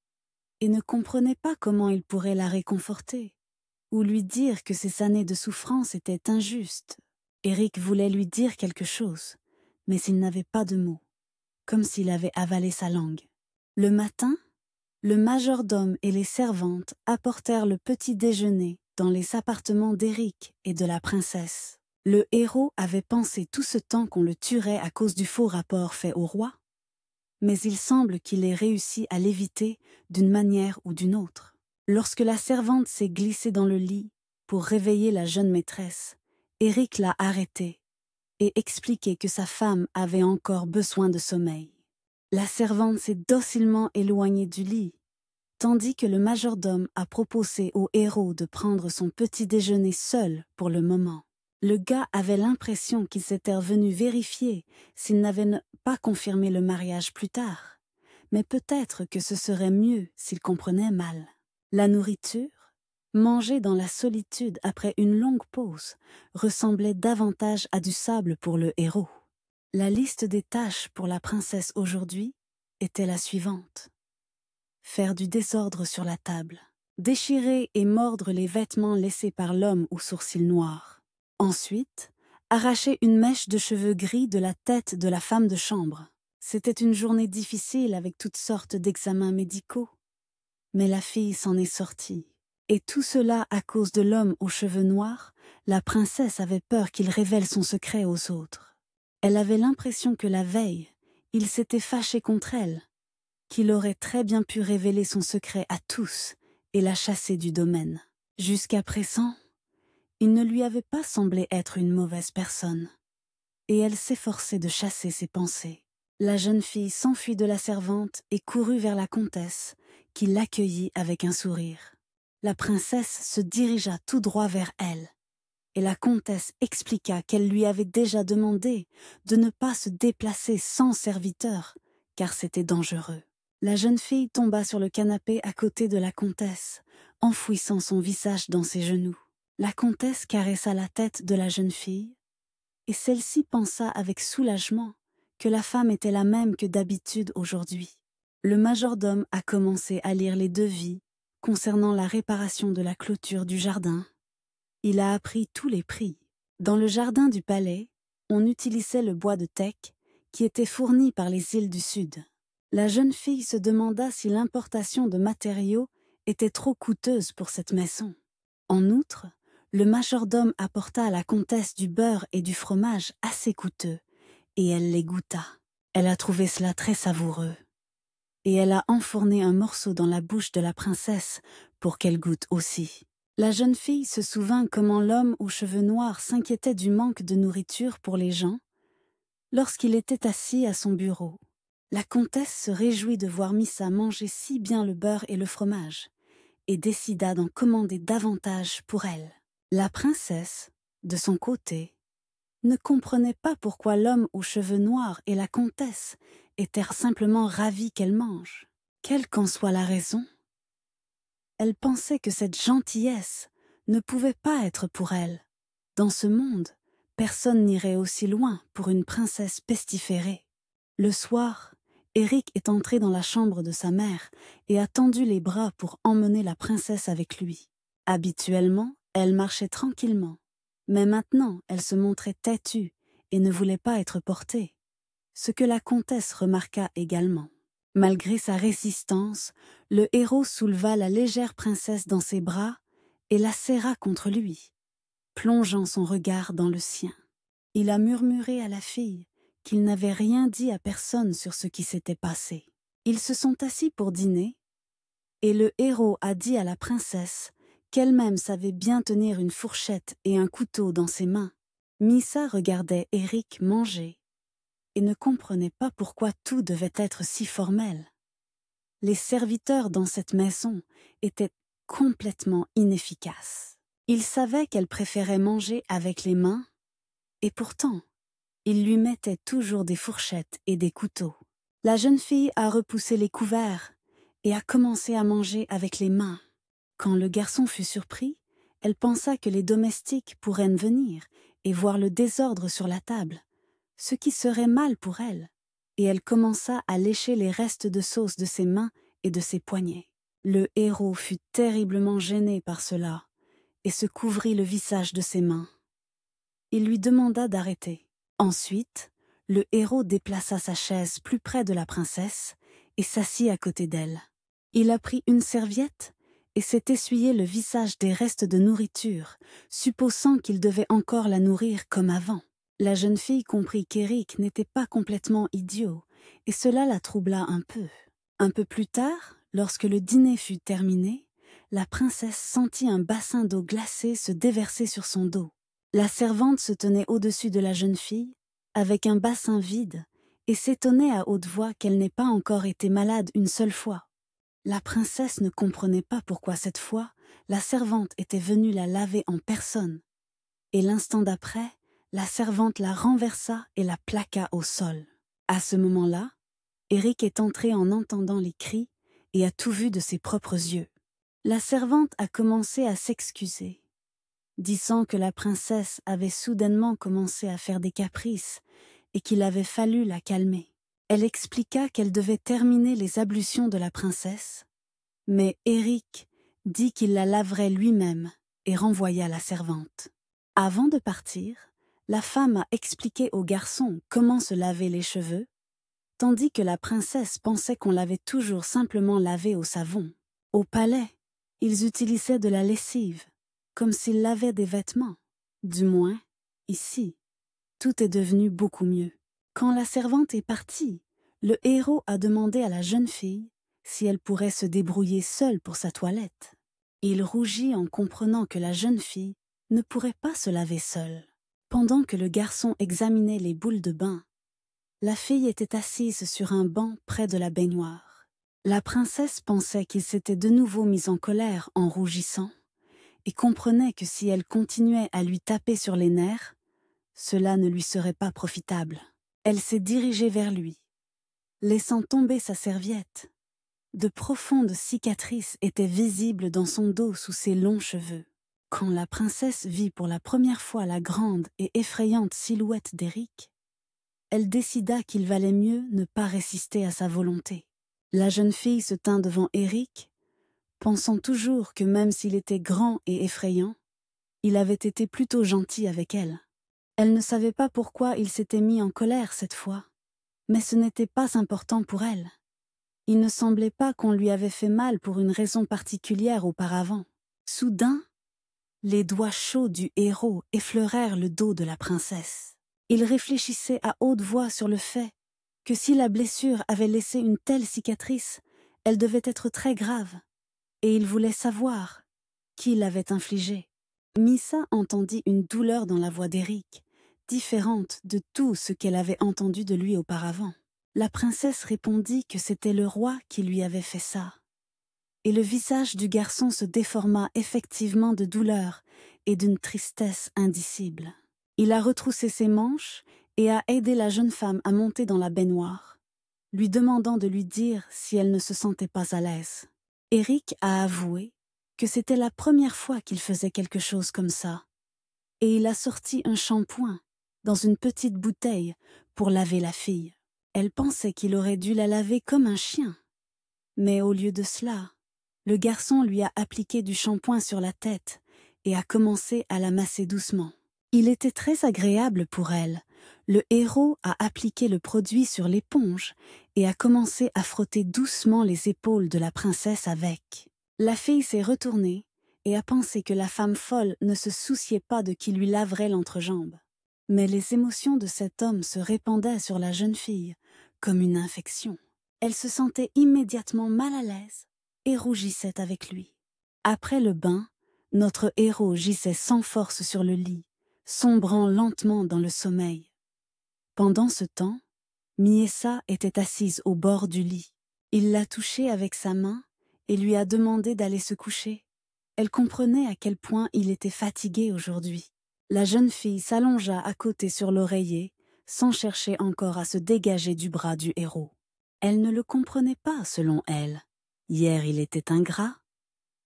et ne comprenait pas comment il pourrait la réconforter ou lui dire que ces années de souffrance étaient injustes. Eric voulait lui dire quelque chose, mais il n'avait pas de mots, comme s'il avait avalé sa langue. Le matin, le majordome et les servantes apportèrent le petit déjeuner dans les appartements d'Eric et de la princesse. Le héros avait pensé tout ce temps qu'on le tuerait à cause du faux rapport fait au roi, mais il semble qu'il ait réussi à l'éviter d'une manière ou d'une autre. Lorsque la servante s'est glissée dans le lit pour réveiller la jeune maîtresse, Eric l'a arrêtée et expliqué que sa femme avait encore besoin de sommeil. La servante s'est docilement éloignée du lit, tandis que le majordome a proposé au héros de prendre son petit déjeuner seul pour le moment. Le gars avait l'impression qu'il s'était revenu vérifier s'il n'avait pas confirmé le mariage plus tard, mais peut-être que ce serait mieux s'il comprenait mal. La nourriture, mangée dans la solitude après une longue pause, ressemblait davantage à du sable pour le héros. La liste des tâches pour la princesse aujourd'hui était la suivante. Faire du désordre sur la table, déchirer et mordre les vêtements laissés par l'homme aux sourcils noirs. Ensuite, arracher une mèche de cheveux gris de la tête de la femme de chambre. C'était une journée difficile avec toutes sortes d'examens médicaux. Mais la fille s'en est sortie. Et tout cela à cause de l'homme aux cheveux noirs, la princesse avait peur qu'il révèle son secret aux autres. Elle avait l'impression que la veille, il s'était fâché contre elle, qu'il aurait très bien pu révéler son secret à tous et la chasser du domaine. Jusqu'à présent, il ne lui avait pas semblé être une mauvaise personne, et elle s'efforçait de chasser ses pensées. La jeune fille s'enfuit de la servante et courut vers la comtesse, qui l'accueillit avec un sourire. La princesse se dirigea tout droit vers elle, et la comtesse expliqua qu'elle lui avait déjà demandé de ne pas se déplacer sans serviteur, car c'était dangereux. La jeune fille tomba sur le canapé à côté de la comtesse, enfouissant son visage dans ses genoux. La comtesse caressa la tête de la jeune fille, et celle-ci pensa avec soulagement que la femme était la même que d'habitude aujourd'hui. Le majordome a commencé à lire les devis concernant la réparation de la clôture du jardin. Il a appris tous les prix. Dans le jardin du palais, on utilisait le bois de teck qui était fourni par les îles du Sud. La jeune fille se demanda si l'importation de matériaux était trop coûteuse pour cette maison. En outre, le majordome apporta à la comtesse du beurre et du fromage assez coûteux, et elle les goûta. Elle a trouvé cela très savoureux. Et elle a enfourné un morceau dans la bouche de la princesse pour qu'elle goûte aussi. La jeune fille se souvint comment l'homme aux cheveux noirs s'inquiétait du manque de nourriture pour les gens lorsqu'il était assis à son bureau. La comtesse se réjouit de voir Missa manger si bien le beurre et le fromage, et décida d'en commander davantage pour elle. La princesse, de son côté, ne comprenait pas pourquoi l'homme aux cheveux noirs et la comtesse étaient simplement ravis qu'elle mange. Quelle qu'en soit la raison, elle pensait que cette gentillesse ne pouvait pas être pour elle. Dans ce monde, personne n'irait aussi loin pour une princesse pestiférée. Le soir, Éric est entré dans la chambre de sa mère et a tendu les bras pour emmener la princesse avec lui. Habituellement, elle marchait tranquillement, mais maintenant elle se montrait têtue et ne voulait pas être portée, ce que la comtesse remarqua également. Malgré sa résistance, le héros souleva la légère princesse dans ses bras et la serra contre lui, plongeant son regard dans le sien. Il a murmuré à la fille qu'il n'avait rien dit à personne sur ce qui s'était passé. Ils se sont assis pour dîner, et le héros a dit à la princesse qu'elle-même savait bien tenir une fourchette et un couteau dans ses mains. Missa regardait Éric manger et ne comprenait pas pourquoi tout devait être si formel. Les serviteurs dans cette maison étaient complètement inefficaces. Ils savaient qu'elle préférait manger avec les mains, et pourtant, ils lui mettaient toujours des fourchettes et des couteaux. La jeune fille a repoussé les couverts et a commencé à manger avec les mains. Quand le garçon fut surpris, elle pensa que les domestiques pourraient venir et voir le désordre sur la table, ce qui serait mal pour elle, et elle commença à lécher les restes de sauce de ses mains et de ses poignets. Le héros fut terriblement gêné par cela et se couvrit le visage de ses mains. Il lui demanda d'arrêter. Ensuite, le héros déplaça sa chaise plus près de la princesse et s'assit à côté d'elle. Il a pris une serviette et s'est essuyé le visage des restes de nourriture, supposant qu'il devait encore la nourrir comme avant. La jeune fille comprit qu'Éric n'était pas complètement idiot, et cela la troubla un peu. Un peu plus tard, lorsque le dîner fut terminé, la princesse sentit un bassin d'eau glacée se déverser sur son dos. La servante se tenait au-dessus de la jeune fille, avec un bassin vide, et s'étonnait à haute voix qu'elle n'ait pas encore été malade une seule fois. La princesse ne comprenait pas pourquoi cette fois, la servante était venue la laver en personne. Et l'instant d'après, la servante la renversa et la plaqua au sol. À ce moment-là, Éric est entré en entendant les cris et a tout vu de ses propres yeux. La servante a commencé à s'excuser, disant que la princesse avait soudainement commencé à faire des caprices et qu'il avait fallu la calmer. Elle expliqua qu'elle devait terminer les ablutions de la princesse, mais Éric dit qu'il la laverait lui-même et renvoya la servante. Avant de partir, la femme a expliqué au garçon comment se laver les cheveux, tandis que la princesse pensait qu'on l'avait toujours simplement lavé au savon. Au palais, ils utilisaient de la lessive, comme s'ils lavaient des vêtements. Du moins, ici, tout est devenu beaucoup mieux. Quand la servante est partie, le héros a demandé à la jeune fille si elle pourrait se débrouiller seule pour sa toilette. Il rougit en comprenant que la jeune fille ne pourrait pas se laver seule. Pendant que le garçon examinait les boules de bain, la fille était assise sur un banc près de la baignoire. La princesse pensait qu'il s'était de nouveau mis en colère en rougissant et comprenait que si elle continuait à lui taper sur les nerfs, cela ne lui serait pas profitable. Elle s'est dirigée vers lui, laissant tomber sa serviette. De profondes cicatrices étaient visibles dans son dos sous ses longs cheveux. Quand la princesse vit pour la première fois la grande et effrayante silhouette d'Éric, elle décida qu'il valait mieux ne pas résister à sa volonté. La jeune fille se tint devant Éric, pensant toujours que même s'il était grand et effrayant, il avait été plutôt gentil avec elle. Elle ne savait pas pourquoi il s'était mis en colère cette fois, mais ce n'était pas important pour elle. Il ne semblait pas qu'on lui avait fait mal pour une raison particulière auparavant. Soudain, les doigts chauds du héros effleurèrent le dos de la princesse. Il réfléchissait à haute voix sur le fait que si la blessure avait laissé une telle cicatrice, elle devait être très grave, et il voulait savoir qui l'avait infligée. Missa entendit une douleur dans la voix d'Éric, différente de tout ce qu'elle avait entendu de lui auparavant. La princesse répondit que c'était le roi qui lui avait fait ça. Et le visage du garçon se déforma effectivement de douleur et d'une tristesse indicible. Il a retroussé ses manches et a aidé la jeune femme à monter dans la baignoire, lui demandant de lui dire si elle ne se sentait pas à l'aise. Éric a avoué que c'était la première fois qu'il faisait quelque chose comme ça, et il a sorti un shampoing dans une petite bouteille pour laver la fille. Elle pensait qu'il aurait dû la laver comme un chien, mais au lieu de cela, le garçon lui a appliqué du shampoing sur la tête et a commencé à la masser doucement. Il était très agréable pour elle. Le héros a appliqué le produit sur l'éponge et a commencé à frotter doucement les épaules de la princesse avec. La fille s'est retournée et a pensé que la femme folle ne se souciait pas de qui lui laverait l'entrejambe. Mais les émotions de cet homme se répandaient sur la jeune fille comme une infection. Elle se sentait immédiatement mal à l'aise et rougissait avec lui. Après le bain, notre héros gisait sans force sur le lit, sombrant lentement dans le sommeil. Pendant ce temps, Miessa était assise au bord du lit. Il l'a touchée avec sa main et lui a demandé d'aller se coucher. Elle comprenait à quel point il était fatigué aujourd'hui. La jeune fille s'allongea à côté sur l'oreiller, sans chercher encore à se dégager du bras du héros. Elle ne le comprenait pas, selon elle. Hier il était ingrat,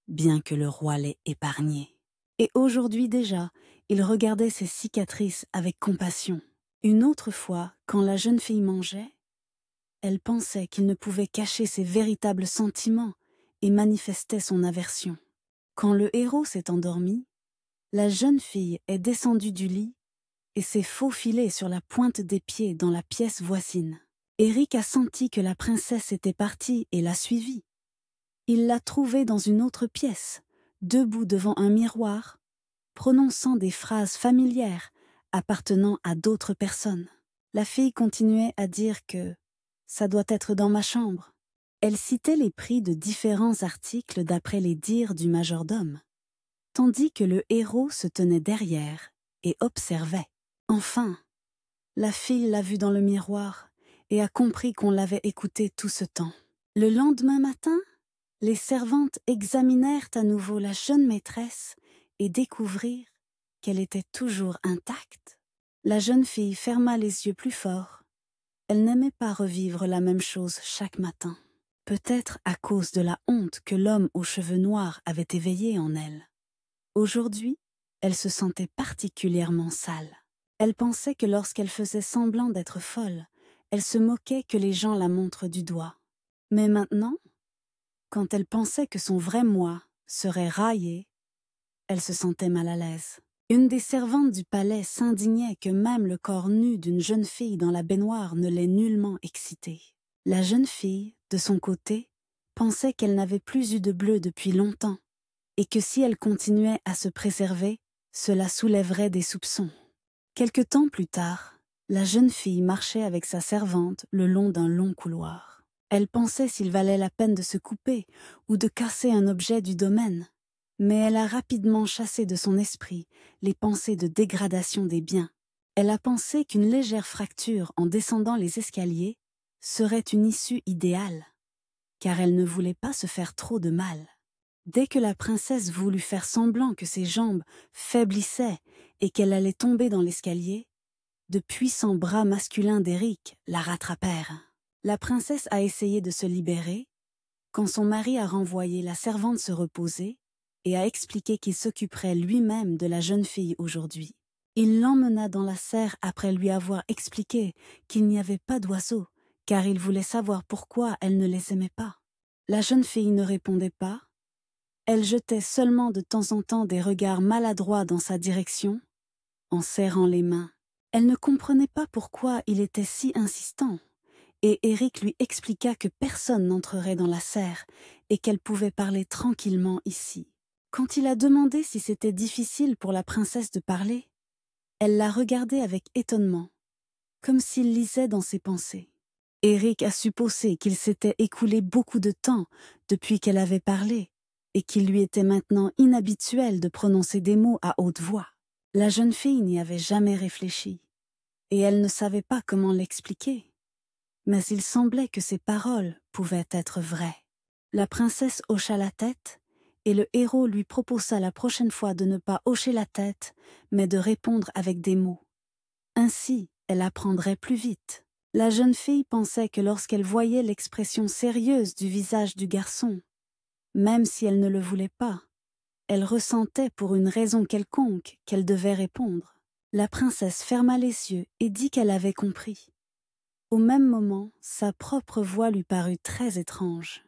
bien que le roi l'ait épargné. Et aujourd'hui déjà, il regardait ses cicatrices avec compassion. Une autre fois, quand la jeune fille mangeait, elle pensait qu'il ne pouvait cacher ses véritables sentiments et manifestait son aversion. Quand le héros s'est endormi, la jeune fille est descendue du lit et s'est faufilée sur la pointe des pieds dans la pièce voisine. Éric a senti que la princesse était partie et l'a suivie. Il l'a trouvée dans une autre pièce, debout devant un miroir, prononçant des phrases familières appartenant à d'autres personnes. La fille continuait à dire que « ça doit être dans ma chambre ». Elle citait les prix de différents articles d'après les dires du majordome, tandis que le héros se tenait derrière et observait. Enfin, la fille l'a vu dans le miroir et a compris qu'on l'avait écouté tout ce temps. Le lendemain matin, les servantes examinèrent à nouveau la jeune maîtresse et découvrirent qu'elle était toujours intacte. La jeune fille ferma les yeux plus fort. Elle n'aimait pas revivre la même chose chaque matin. Peut-être à cause de la honte que l'homme aux cheveux noirs avait éveillée en elle. Aujourd'hui, elle se sentait particulièrement sale. Elle pensait que lorsqu'elle faisait semblant d'être folle, elle se moquait que les gens la montrent du doigt. Mais maintenant, quand elle pensait que son vrai moi serait raillé, elle se sentait mal à l'aise. Une des servantes du palais s'indignait que même le corps nu d'une jeune fille dans la baignoire ne l'ait nullement excitée. La jeune fille, de son côté, pensait qu'elle n'avait plus eu de bleu depuis longtemps, et que si elle continuait à se préserver, cela soulèverait des soupçons. Quelque temps plus tard, la jeune fille marchait avec sa servante le long d'un long couloir. Elle pensait s'il valait la peine de se couper ou de casser un objet du domaine, mais elle a rapidement chassé de son esprit les pensées de dégradation des biens. Elle a pensé qu'une légère fracture en descendant les escaliers serait une issue idéale, car elle ne voulait pas se faire trop de mal. Dès que la princesse voulut faire semblant que ses jambes faiblissaient et qu'elle allait tomber dans l'escalier, de puissants bras masculins d'Éric la rattrapèrent. La princesse a essayé de se libérer, quand son mari a renvoyé la servante se reposer et a expliqué qu'il s'occuperait lui-même de la jeune fille aujourd'hui. Il l'emmena dans la serre après lui avoir expliqué qu'il n'y avait pas d'oiseaux, car il voulait savoir pourquoi elle ne les aimait pas. La jeune fille ne répondait pas. Elle jetait seulement de temps en temps des regards maladroits dans sa direction, en serrant les mains. Elle ne comprenait pas pourquoi il était si insistant, et Éric lui expliqua que personne n'entrerait dans la serre et qu'elle pouvait parler tranquillement ici. Quand il a demandé si c'était difficile pour la princesse de parler, elle l'a regardé avec étonnement comme s'il lisait dans ses pensées. Éric a supposé qu'il s'était écoulé beaucoup de temps depuis qu'elle avait parlé, et qu'il lui était maintenant inhabituel de prononcer des mots à haute voix. La jeune fille n'y avait jamais réfléchi, et elle ne savait pas comment l'expliquer. Mais il semblait que ces paroles pouvaient être vraies. La princesse hocha la tête, et le héros lui proposa la prochaine fois de ne pas hocher la tête, mais de répondre avec des mots. Ainsi, elle apprendrait plus vite. La jeune fille pensait que lorsqu'elle voyait l'expression sérieuse du visage du garçon, même si elle ne le voulait pas, elle ressentait pour une raison quelconque qu'elle devait répondre. La princesse ferma les yeux et dit qu'elle avait compris. Au même moment, sa propre voix lui parut très étrange.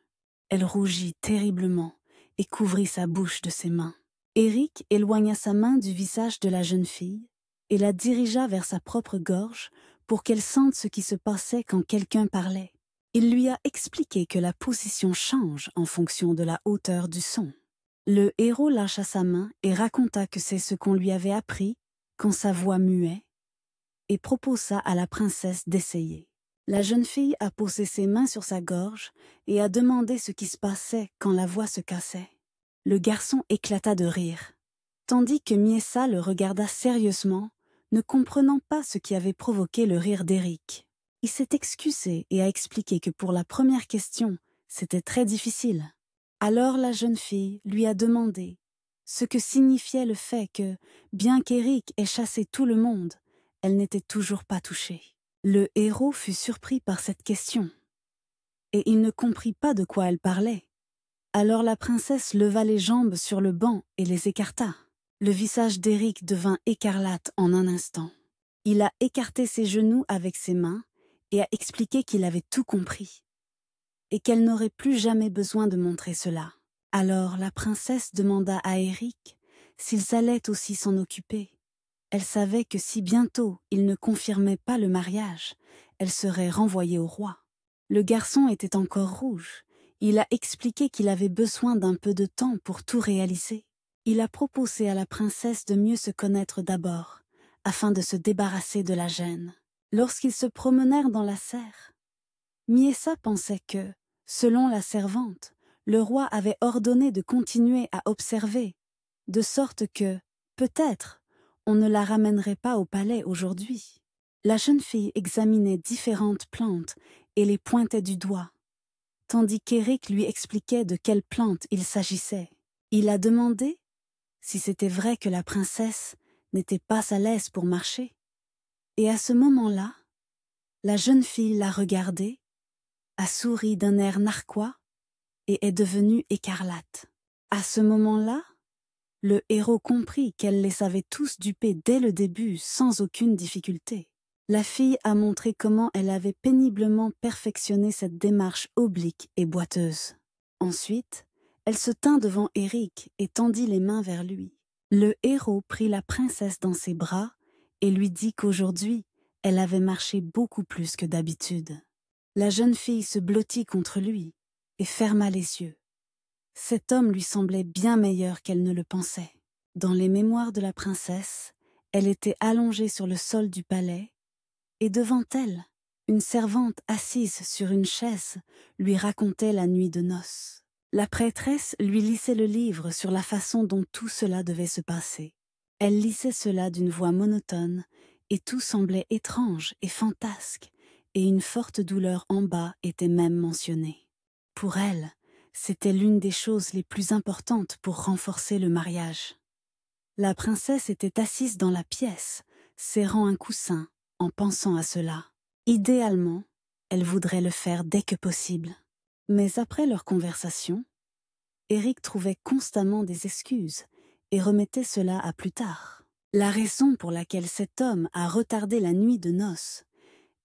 Elle rougit terriblement et couvrit sa bouche de ses mains. Éric éloigna sa main du visage de la jeune fille et la dirigea vers sa propre gorge pour qu'elle sente ce qui se passait quand quelqu'un parlait. Il lui a expliqué que la position change en fonction de la hauteur du son. Le héros lâcha sa main et raconta que c'est ce qu'on lui avait appris quand sa voix muait, et proposa à la princesse d'essayer. La jeune fille a posé ses mains sur sa gorge et a demandé ce qui se passait quand la voix se cassait. Le garçon éclata de rire, tandis que Miessa le regarda sérieusement, ne comprenant pas ce qui avait provoqué le rire d'Éric. Il s'est excusé et a expliqué que pour la première question, c'était très difficile. Alors la jeune fille lui a demandé ce que signifiait le fait que, bien qu'Éric ait chassé tout le monde, elle n'était toujours pas touchée. Le héros fut surpris par cette question, et il ne comprit pas de quoi elle parlait. Alors la princesse leva les jambes sur le banc et les écarta. Le visage d'Éric devint écarlate en un instant. Il a écarté ses genoux avec ses mains et a expliqué qu'il avait tout compris, et qu'elle n'aurait plus jamais besoin de montrer cela. Alors la princesse demanda à Éric s'ils allaient aussi s'en occuper. Elle savait que si bientôt il ne confirmait pas le mariage, elle serait renvoyée au roi. Le garçon était encore rouge. Il a expliqué qu'il avait besoin d'un peu de temps pour tout réaliser. Il a proposé à la princesse de mieux se connaître d'abord, afin de se débarrasser de la gêne. Lorsqu'ils se promenèrent dans la serre, Miessa pensait que, selon la servante, le roi avait ordonné de continuer à observer, de sorte que, peut-être, on ne la ramènerait pas au palais aujourd'hui. La jeune fille examinait différentes plantes et les pointait du doigt, tandis qu'Éric lui expliquait de quelle plante il s'agissait. Il a demandé si c'était vrai que la princesse n'était pas à l'aise pour marcher. Et à ce moment-là, la jeune fille l'a regardé, a souri d'un air narquois et est devenue écarlate. À ce moment-là, le héros comprit qu'elle les avait tous dupés dès le début sans aucune difficulté. La fille a montré comment elle avait péniblement perfectionné cette démarche oblique et boiteuse. Ensuite, elle se tint devant Éric et tendit les mains vers lui. Le héros prit la princesse dans ses bras et lui dit qu'aujourd'hui, elle avait marché beaucoup plus que d'habitude. La jeune fille se blottit contre lui et ferma les yeux. Cet homme lui semblait bien meilleur qu'elle ne le pensait. Dans les mémoires de la princesse, elle était allongée sur le sol du palais, et devant elle, une servante assise sur une chaise lui racontait la nuit de noces. La prêtresse lui lisait le livre sur la façon dont tout cela devait se passer. Elle lisait cela d'une voix monotone, et tout semblait étrange et fantasque, et une forte douleur en bas était même mentionnée. Pour elle, c'était l'une des choses les plus importantes pour renforcer le mariage. La princesse était assise dans la pièce, serrant un coussin, en pensant à cela. Idéalement, elle voudrait le faire dès que possible. Mais après leur conversation, Éric trouvait constamment des excuses et remettait cela à plus tard. La raison pour laquelle cet homme a retardé la nuit de noces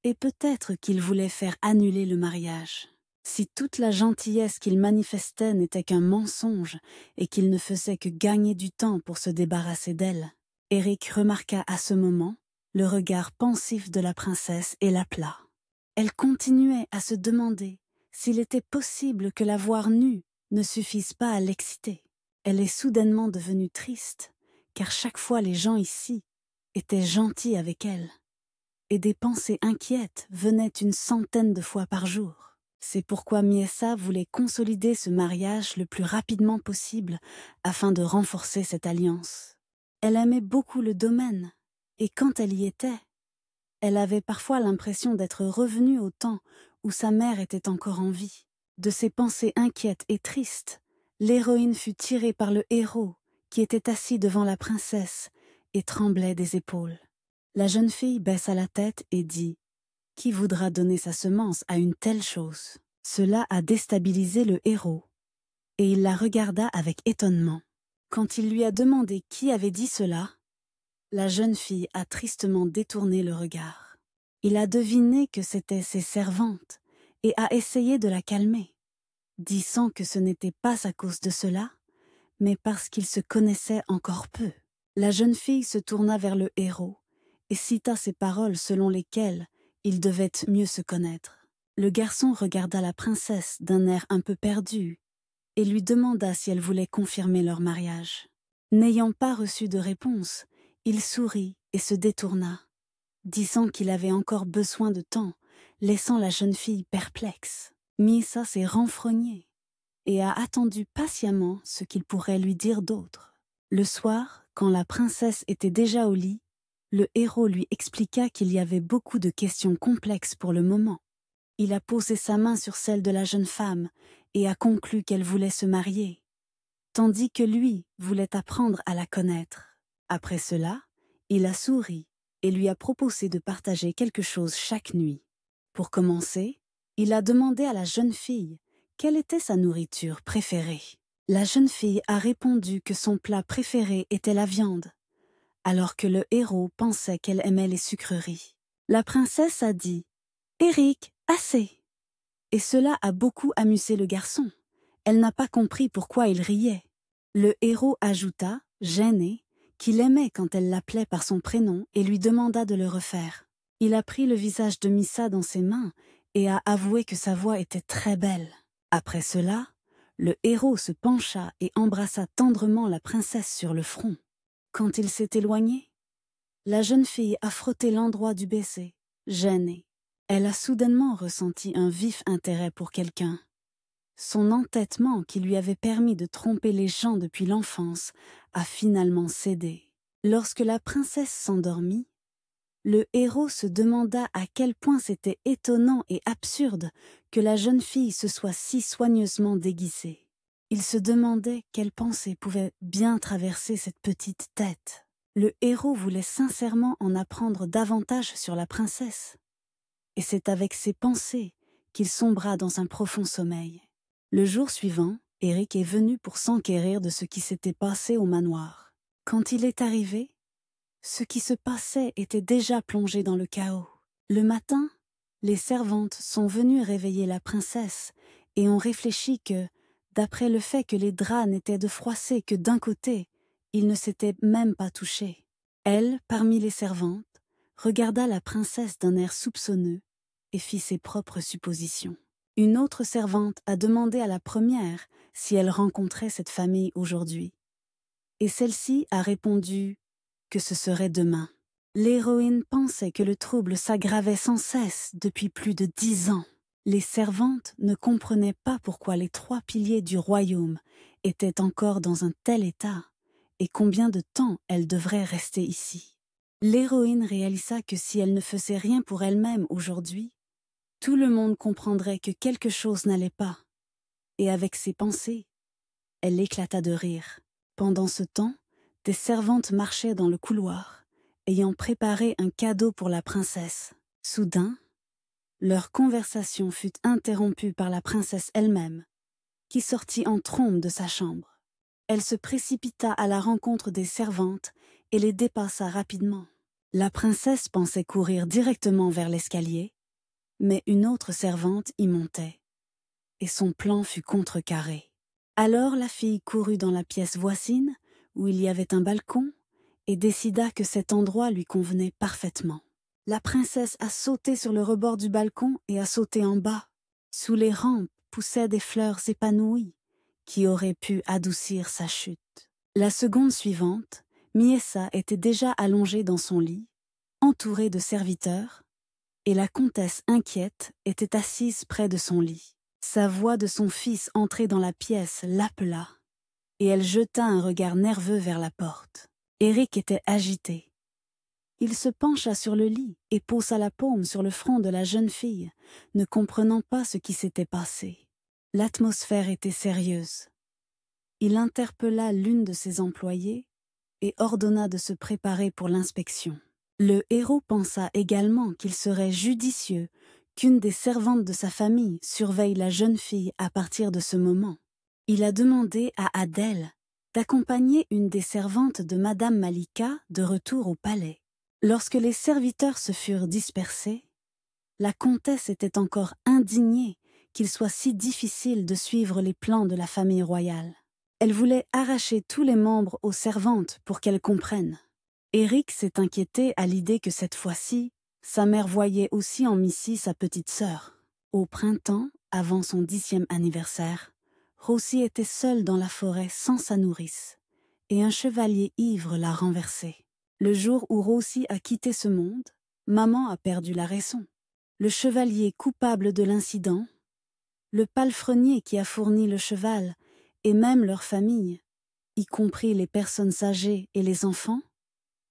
est peut-être qu'il voulait faire annuler le mariage. Si toute la gentillesse qu'il manifestait n'était qu'un mensonge et qu'il ne faisait que gagner du temps pour se débarrasser d'elle, Éric remarqua à ce moment le regard pensif de la princesse et l'appela. Elle continuait à se demander s'il était possible que la voir nue ne suffise pas à l'exciter. Elle est soudainement devenue triste, car chaque fois les gens ici étaient gentils avec elle. et des pensées inquiètes venaient une centaine de fois par jour. C'est pourquoi Miessa voulait consolider ce mariage le plus rapidement possible afin de renforcer cette alliance. Elle aimait beaucoup le domaine, et quand elle y était, elle avait parfois l'impression d'être revenue au temps où sa mère était encore en vie. De ses pensées inquiètes et tristes, l'héroïne fut tirée par le héros qui était assis devant la princesse et tremblait des épaules. La jeune fille baissa la tête et dit « Qui voudra donner sa semence à une telle chose ?» Cela a déstabilisé le héros, et il la regarda avec étonnement. Quand il lui a demandé qui avait dit cela, la jeune fille a tristement détourné le regard. Il a deviné que c'étaient ses servantes et a essayé de la calmer, disant que ce n'était pas à cause de cela, mais parce qu'ils se connaissaient encore peu. La jeune fille se tourna vers le héros et cita ces paroles selon lesquelles ils devaient mieux se connaître. Le garçon regarda la princesse d'un air un peu perdu et lui demanda si elle voulait confirmer leur mariage. N'ayant pas reçu de réponse, il sourit et se détourna, disant qu'il avait encore besoin de temps, laissant la jeune fille perplexe. Miessa s'est renfrognée et a attendu patiemment ce qu'il pourrait lui dire d'autre. Le soir, quand la princesse était déjà au lit, le héros lui expliqua qu'il y avait beaucoup de questions complexes pour le moment. Il a posé sa main sur celle de la jeune femme et a conclu qu'elle voulait se marier, tandis que lui voulait apprendre à la connaître. Après cela, il a souri et lui a proposé de partager quelque chose chaque nuit. Pour commencer, il a demandé à la jeune fille quelle était sa nourriture préférée. La jeune fille a répondu que son plat préféré était la viande, alors que le héros pensait qu'elle aimait les sucreries. La princesse a dit « Eric, assez !» Et cela a beaucoup amusé le garçon. Elle n'a pas compris pourquoi il riait. Le héros ajouta, gêné, qu'il aimait quand elle l'appelait par son prénom et lui demanda de le refaire. Il a pris le visage de Missa dans ses mains et a avoué que sa voix était très belle. Après cela, le héros se pencha et embrassa tendrement la princesse sur le front. Quand il s'est éloigné, la jeune fille a frotté l'endroit du baiser, gênée. Elle a soudainement ressenti un vif intérêt pour quelqu'un. Son entêtement qui lui avait permis de tromper les gens depuis l'enfance a finalement cédé. Lorsque la princesse s'endormit, le héros se demanda à quel point c'était étonnant et absurde que la jeune fille se soit si soigneusement déguisée. Il se demandait quelle pensée pouvait bien traverser cette petite tête. Le héros voulait sincèrement en apprendre davantage sur la princesse. Et c'est avec ces pensées qu'il sombra dans un profond sommeil. Le jour suivant, Eric est venu pour s'enquérir de ce qui s'était passé au manoir. Quand il est arrivé, ce qui se passait était déjà plongé dans le chaos. Le matin, les servantes sont venues réveiller la princesse et ont réfléchi que, d'après le fait que les draps n'étaient de froissés que d'un côté, ils ne s'étaient même pas touchés. Elle, parmi les servantes, regarda la princesse d'un air soupçonneux et fit ses propres suppositions. Une autre servante a demandé à la première si elle rencontrait cette famille aujourd'hui. Et celle-ci a répondu que ce serait demain. L'héroïne pensait que le trouble s'aggravait sans cesse depuis plus de 10 ans. Les servantes ne comprenaient pas pourquoi les 3 piliers du royaume étaient encore dans un tel état et combien de temps elles devraient rester ici. L'héroïne réalisa que si elle ne faisait rien pour elle-même aujourd'hui, tout le monde comprendrait que quelque chose n'allait pas. Et avec ces pensées, elle éclata de rire. Pendant ce temps, des servantes marchaient dans le couloir, ayant préparé un cadeau pour la princesse. Soudain, leur conversation fut interrompue par la princesse elle-même, qui sortit en trombe de sa chambre. Elle se précipita à la rencontre des servantes et les dépassa rapidement. La princesse pensait courir directement vers l'escalier, mais une autre servante y montait, et son plan fut contrecarré. Alors la fille courut dans la pièce voisine, où il y avait un balcon, et décida que cet endroit lui convenait parfaitement. La princesse a sauté sur le rebord du balcon et a sauté en bas. Sous les rampes poussaient des fleurs épanouies, qui auraient pu adoucir sa chute. La seconde suivante, Miessa était déjà allongée dans son lit, entourée de serviteurs, et la comtesse inquiète était assise près de son lit. Sa voix de son fils entrée dans la pièce l'appela, et elle jeta un regard nerveux vers la porte. Eric était agité. Il se pencha sur le lit et posa la paume sur le front de la jeune fille, ne comprenant pas ce qui s'était passé. L'atmosphère était sérieuse. Il interpella l'une de ses employées et ordonna de se préparer pour l'inspection. Le héros pensa également qu'il serait judicieux qu'une des servantes de sa famille surveille la jeune fille à partir de ce moment. Il a demandé à Adèle d'accompagner une des servantes de Madame Malika de retour au palais. Lorsque les serviteurs se furent dispersés, la comtesse était encore indignée qu'il soit si difficile de suivre les plans de la famille royale. Elle voulait arracher tous les membres aux servantes pour qu'elles comprennent. Eric s'est inquiété à l'idée que cette fois-ci, sa mère voyait aussi en Missy sa petite sœur. Au printemps, avant son 10e anniversaire, Rosie était seule dans la forêt sans sa nourrice, et un chevalier ivre l'a renversée. Le jour où Rosie a quitté ce monde, maman a perdu la raison. Le chevalier coupable de l'incident, le palefrenier qui a fourni le cheval, et même leur famille, y compris les personnes âgées et les enfants,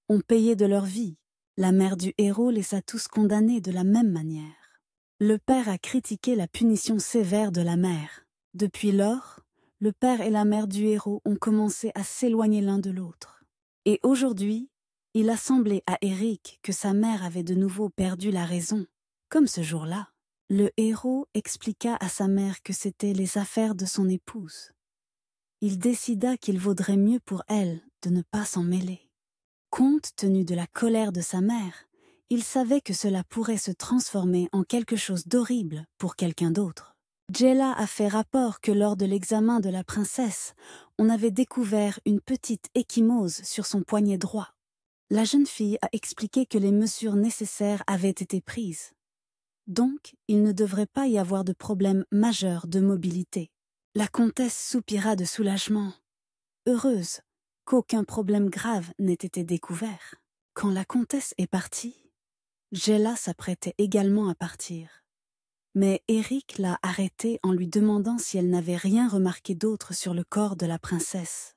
ont payé de leur vie. La mère du héros les a tous condamnés de la même manière. Le père a critiqué la punition sévère de la mère. Depuis lors, le père et la mère du héros ont commencé à s'éloigner l'un de l'autre. Et aujourd'hui, il a semblé à Eric que sa mère avait de nouveau perdu la raison, comme ce jour-là. Le héros expliqua à sa mère que c'étaient les affaires de son épouse. Il décida qu'il vaudrait mieux pour elle de ne pas s'en mêler. Compte tenu de la colère de sa mère, il savait que cela pourrait se transformer en quelque chose d'horrible pour quelqu'un d'autre. Jella a fait rapport que lors de l'examen de la princesse, on avait découvert une petite ecchymose sur son poignet droit. La jeune fille a expliqué que les mesures nécessaires avaient été prises. Donc, il ne devrait pas y avoir de problème majeur de mobilité. La comtesse soupira de soulagement, heureuse qu'aucun problème grave n'ait été découvert. Quand la comtesse est partie, Jella s'apprêtait également à partir. Mais Eric l'a arrêtée en lui demandant si elle n'avait rien remarqué d'autre sur le corps de la princesse.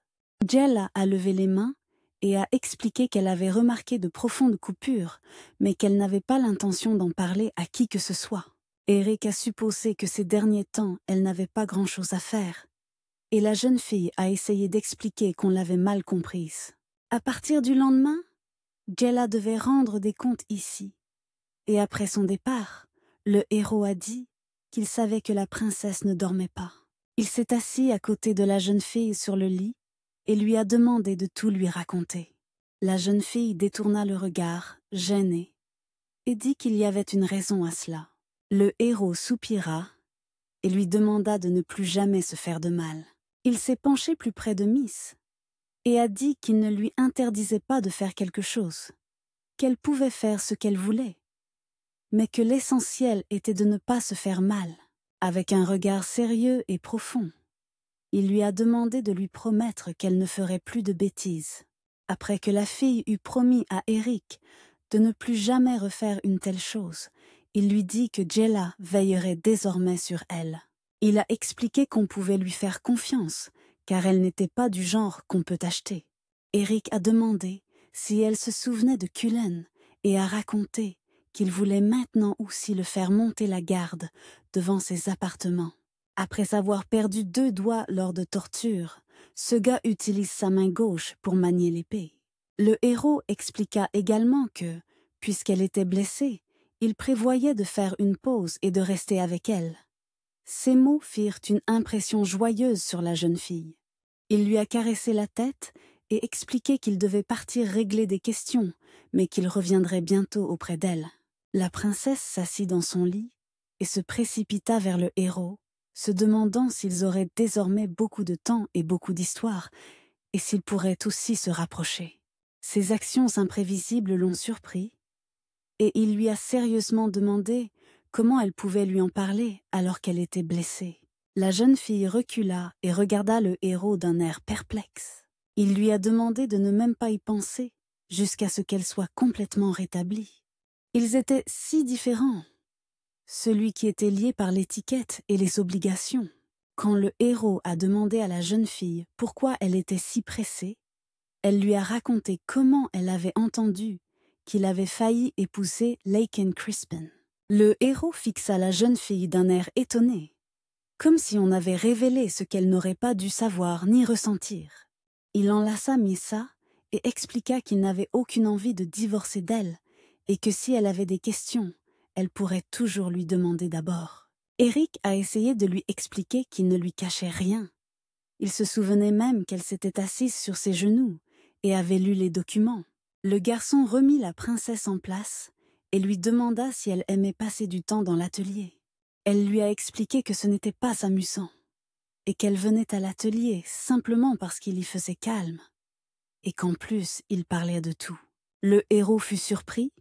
Jella a levé les mains et a expliqué qu'elle avait remarqué de profondes coupures, mais qu'elle n'avait pas l'intention d'en parler à qui que ce soit. Eric a supposé que ces derniers temps, elle n'avait pas grand-chose à faire, et la jeune fille a essayé d'expliquer qu'on l'avait mal comprise. À partir du lendemain, Jella devait rendre des comptes ici, et après son départ, le héros a dit qu'il savait que la princesse ne dormait pas. Il s'est assis à côté de la jeune fille sur le lit et lui a demandé de tout lui raconter. La jeune fille détourna le regard, gênée, et dit qu'il y avait une raison à cela. Le héros soupira et lui demanda de ne plus jamais se faire de mal. Il s'est penché plus près de Miss et a dit qu'il ne lui interdisait pas de faire quelque chose, qu'elle pouvait faire ce qu'elle voulait, mais que l'essentiel était de ne pas se faire mal. Avec un regard sérieux et profond, il lui a demandé de lui promettre qu'elle ne ferait plus de bêtises. Après que la fille eut promis à Eric de ne plus jamais refaire une telle chose, il lui dit que Jella veillerait désormais sur elle. Il a expliqué qu'on pouvait lui faire confiance, car elle n'était pas du genre qu'on peut acheter. Eric a demandé si elle se souvenait de Cullen et a raconté qu'il voulait maintenant aussi le faire monter la garde devant ses appartements. Après avoir perdu 2 doigts lors de tortures, ce gars utilise sa main gauche pour manier l'épée. Le héros expliqua également que, puisqu'elle était blessée, il prévoyait de faire une pause et de rester avec elle. Ces mots firent une impression joyeuse sur la jeune fille. Il lui a caressé la tête et expliqué qu'il devait partir régler des questions, mais qu'il reviendrait bientôt auprès d'elle. La princesse s'assit dans son lit et se précipita vers le héros, se demandant s'ils auraient désormais beaucoup de temps et beaucoup d'histoires, et s'ils pourraient aussi se rapprocher. Ses actions imprévisibles l'ont surpris, et il lui a sérieusement demandé comment elle pouvait lui en parler alors qu'elle était blessée. La jeune fille recula et regarda le héros d'un air perplexe. Il lui a demandé de ne même pas y penser, jusqu'à ce qu'elle soit complètement rétablie. Ils étaient si différents. Celui qui était lié par l'étiquette et les obligations. Quand le héros a demandé à la jeune fille pourquoi elle était si pressée, elle lui a raconté comment elle avait entendu qu'il avait failli épouser Laken Crispin. Le héros fixa la jeune fille d'un air étonné, comme si on avait révélé ce qu'elle n'aurait pas dû savoir ni ressentir. Il enlaça Missa et expliqua qu'il n'avait aucune envie de divorcer d'elle et que si elle avait des questions, elle pourrait toujours lui demander d'abord. Eric a essayé de lui expliquer qu'il ne lui cachait rien. Il se souvenait même qu'elle s'était assise sur ses genoux et avait lu les documents. Le garçon remit la princesse en place et lui demanda si elle aimait passer du temps dans l'atelier. Elle lui a expliqué que ce n'était pas amusant et qu'elle venait à l'atelier simplement parce qu'il y faisait calme et qu'en plus il parlait de tout. Le héros fut surpris.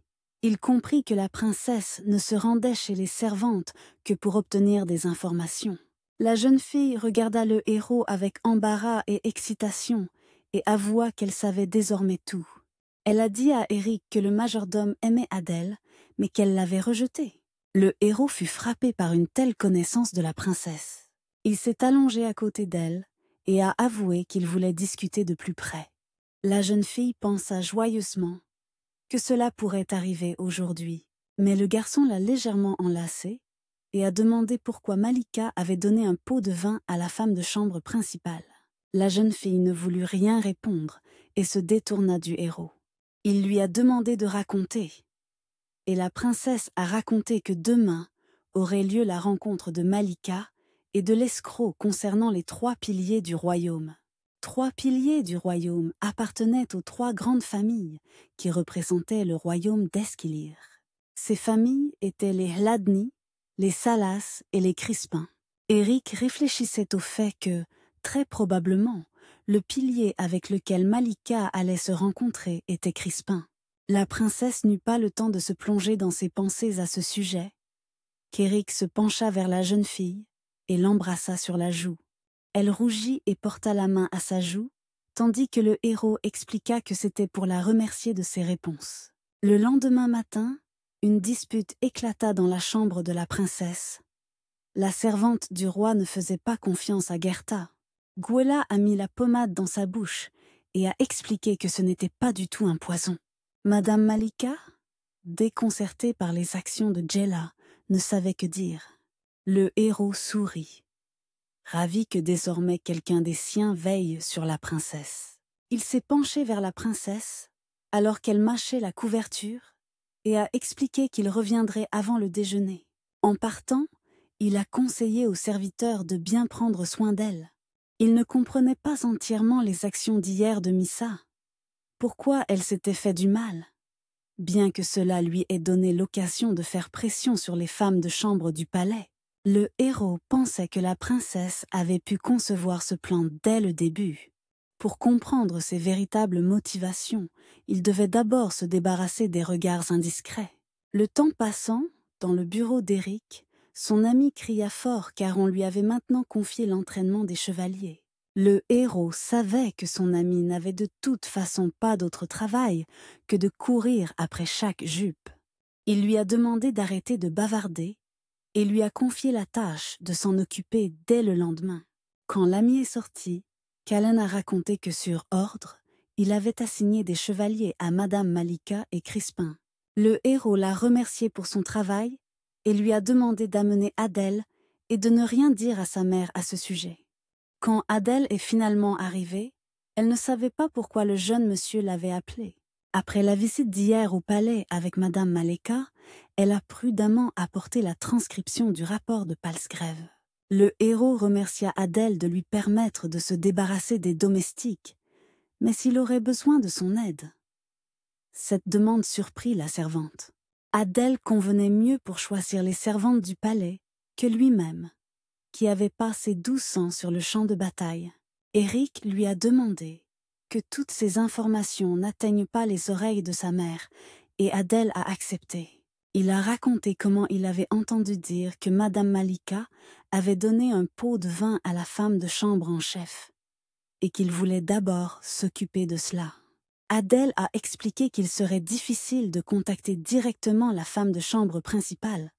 Il comprit que la princesse ne se rendait chez les servantes que pour obtenir des informations. La jeune fille regarda le héros avec embarras et excitation et avoua qu'elle savait désormais tout. Elle a dit à Eric que le majordome aimait Adèle, mais qu'elle l'avait rejeté. Le héros fut frappé par une telle connaissance de la princesse. Il s'est allongé à côté d'elle et a avoué qu'il voulait discuter de plus près. La jeune fille pensa joyeusement que cela pourrait arriver aujourd'hui. Mais le garçon l'a légèrement enlacée et a demandé pourquoi Malika avait donné un pot de vin à la femme de chambre principale. La jeune fille ne voulut rien répondre et se détourna du héros. Il lui a demandé de raconter. Et la princesse a raconté que demain aurait lieu la rencontre de Malika et de l'escroc concernant les 3 piliers du royaume. 3 piliers du royaume appartenaient aux 3 grandes familles qui représentaient le royaume d'Esquilire. Ces familles étaient les Hladni, les Salas et les Crispins. Eric réfléchissait au fait que, très probablement, le pilier avec lequel Malika allait se rencontrer était Crispin. La princesse n'eut pas le temps de se plonger dans ses pensées à ce sujet, qu'Eric se pencha vers la jeune fille et l'embrassa sur la joue. Elle rougit et porta la main à sa joue, tandis que le héros expliqua que c'était pour la remercier de ses réponses. Le lendemain matin, une dispute éclata dans la chambre de la princesse. La servante du roi ne faisait pas confiance à Gerta. Gouela a mis la pommade dans sa bouche et a expliqué que ce n'était pas du tout un poison. Madame Malika, déconcertée par les actions de Jella, ne savait que dire. Le héros sourit, ravi que désormais quelqu'un des siens veille sur la princesse. Il s'est penché vers la princesse, alors qu'elle mâchait la couverture, et a expliqué qu'il reviendrait avant le déjeuner. En partant, il a conseillé aux serviteurs de bien prendre soin d'elle. Il ne comprenait pas entièrement les actions d'hier de Missa. Pourquoi elle s'était fait du mal, bien que cela lui ait donné l'occasion de faire pression sur les femmes de chambre du palais. Le héros pensait que la princesse avait pu concevoir ce plan dès le début. Pour comprendre ses véritables motivations, il devait d'abord se débarrasser des regards indiscrets. Le temps passant, dans le bureau d'Eric, son ami cria fort car on lui avait maintenant confié l'entraînement des chevaliers. Le héros savait que son ami n'avait de toute façon pas d'autre travail que de courir après chaque jupe. Il lui a demandé d'arrêter de bavarder et lui a confié la tâche de s'en occuper dès le lendemain. Quand l'ami est sorti, Callan a raconté que sur ordre, il avait assigné des chevaliers à Madame Malika et Crispin. Le héros l'a remercié pour son travail et lui a demandé d'amener Adèle et de ne rien dire à sa mère à ce sujet. Quand Adèle est finalement arrivée, elle ne savait pas pourquoi le jeune monsieur l'avait appelée. Après la visite d'hier au palais avec Madame Malika, elle a prudemment apporté la transcription du rapport de Palsgrave. Le héros remercia Adèle de lui permettre de se débarrasser des domestiques, mais s'il aurait besoin de son aide. Cette demande surprit la servante. Adèle convenait mieux pour choisir les servantes du palais que lui-même, qui avait passé 12 ans sur le champ de bataille. Eric lui a demandé que toutes ces informations n'atteignent pas les oreilles de sa mère, et Adèle a accepté. Il a raconté comment il avait entendu dire que Madame Malika avait donné un pot de vin à la femme de chambre en chef, et qu'il voulait d'abord s'occuper de cela. Adèle a expliqué qu'il serait difficile de contacter directement la femme de chambre principale,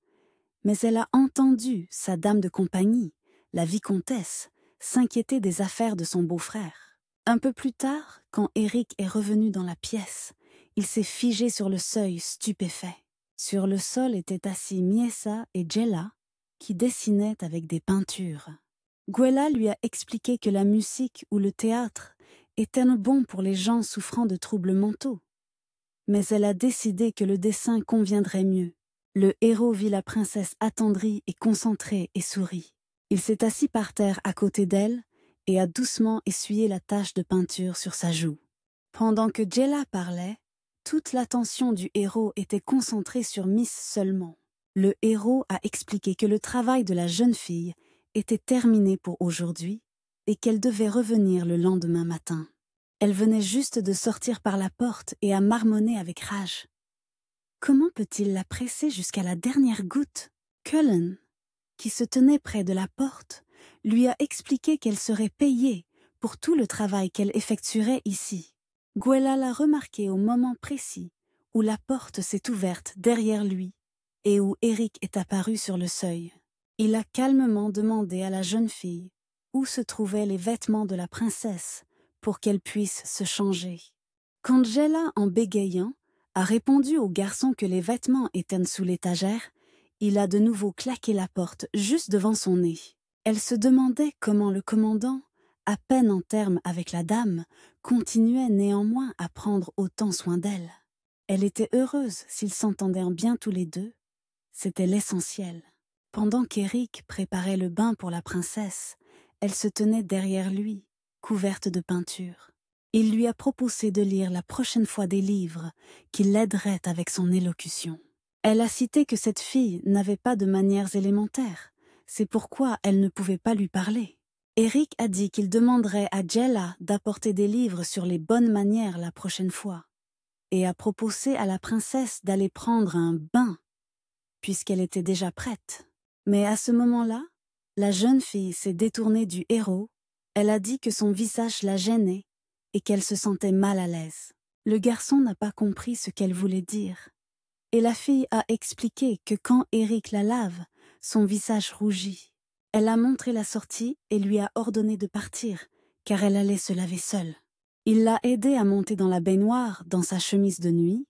mais elle a entendu sa dame de compagnie, la vicomtesse, s'inquiéter des affaires de son beau-frère. Un peu plus tard, quand Eric est revenu dans la pièce, il s'est figé sur le seuil, stupéfait. Sur le sol étaient assis Miesa et Jella, qui dessinaient avec des peintures. Gwella lui a expliqué que la musique ou le théâtre étaient bon pour les gens souffrant de troubles mentaux. Mais elle a décidé que le dessin conviendrait mieux. Le héros vit la princesse attendrie et concentrée et sourit. Il s'est assis par terre à côté d'elle et a doucement essuyé la tache de peinture sur sa joue. Pendant que Jella parlait, toute l'attention du héros était concentrée sur Miss seulement. Le héros a expliqué que le travail de la jeune fille était terminé pour aujourd'hui et qu'elle devait revenir le lendemain matin. Elle venait juste de sortir par la porte et a marmonné avec rage. Comment peut-il la presser jusqu'à la dernière goutte? Cullen, qui se tenait près de la porte, lui a expliqué qu'elle serait payée pour tout le travail qu'elle effectuerait ici. Gwella l'a remarqué au moment précis où la porte s'est ouverte derrière lui et où Eric est apparu sur le seuil. Il a calmement demandé à la jeune fille où se trouvaient les vêtements de la princesse pour qu'elle puisse se changer. Quand Jella, en bégayant, a répondu au garçon que les vêtements étaient sous l'étagère, il a de nouveau claqué la porte juste devant son nez. Elle se demandait comment le commandant, à peine en termes avec la dame, continuait néanmoins à prendre autant soin d'elle. Elle était heureuse s'ils s'entendaient bien tous les deux. C'était l'essentiel. Pendant qu'Eric préparait le bain pour la princesse, elle se tenait derrière lui, couverte de peinture. Il lui a proposé de lire la prochaine fois des livres qui l'aideraient avec son élocution. Elle a cité que cette fille n'avait pas de manières élémentaires, c'est pourquoi elle ne pouvait pas lui parler. Eric a dit qu'il demanderait à Jella d'apporter des livres sur les bonnes manières la prochaine fois, et a proposé à la princesse d'aller prendre un bain, puisqu'elle était déjà prête. Mais à ce moment-là, la jeune fille s'est détournée du héros, elle a dit que son visage la gênait et qu'elle se sentait mal à l'aise. Le garçon n'a pas compris ce qu'elle voulait dire, et la fille a expliqué que quand Eric la lave, son visage rougit. Elle a montré la sortie et lui a ordonné de partir, car elle allait se laver seule. Il l'a aidée à monter dans la baignoire dans sa chemise de nuit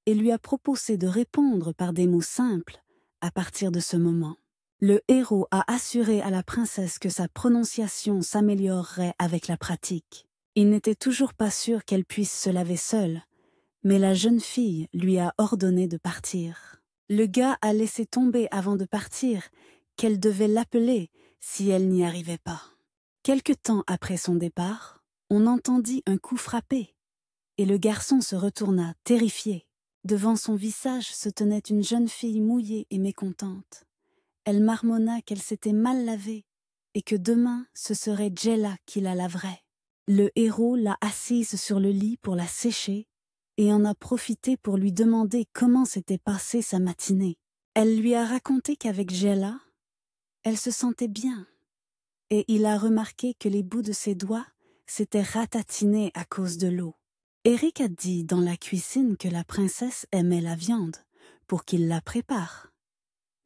et lui a proposé de répondre par des mots simples à partir de ce moment. Le héros a assuré à la princesse que sa prononciation s'améliorerait avec la pratique. Il n'était toujours pas sûr qu'elle puisse se laver seule, mais la jeune fille lui a ordonné de partir. Le gars a laissé tomber avant de partir qu'elle devait l'appeler si elle n'y arrivait pas. Quelque temps après son départ, on entendit un coup frapper, et le garçon se retourna, terrifié. Devant son visage se tenait une jeune fille mouillée et mécontente. Elle marmonna qu'elle s'était mal lavée et que demain ce serait Jella qui la laverait. Le héros l'a assise sur le lit pour la sécher et en a profité pour lui demander comment s'était passée sa matinée. Elle lui a raconté qu'avec Jella, elle se sentait bien et il a remarqué que les bouts de ses doigts s'étaient ratatinés à cause de l'eau. Eric a dit dans la cuisine que la princesse aimait la viande pour qu'il la prépare.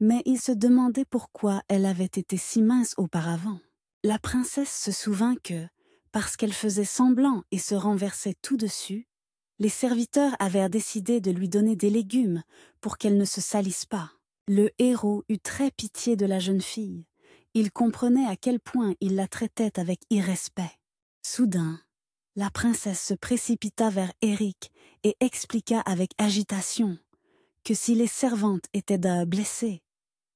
Mais il se demandait pourquoi elle avait été si mince auparavant. La princesse se souvint que, parce qu'elle faisait semblant et se renversait tout dessus, les serviteurs avaient décidé de lui donner des légumes pour qu'elle ne se salisse pas. Le héros eut très pitié de la jeune fille. Il comprenait à quel point il la traitait avec irrespect. Soudain, la princesse se précipita vers Eric et expliqua avec agitation que si les servantes étaient blessées,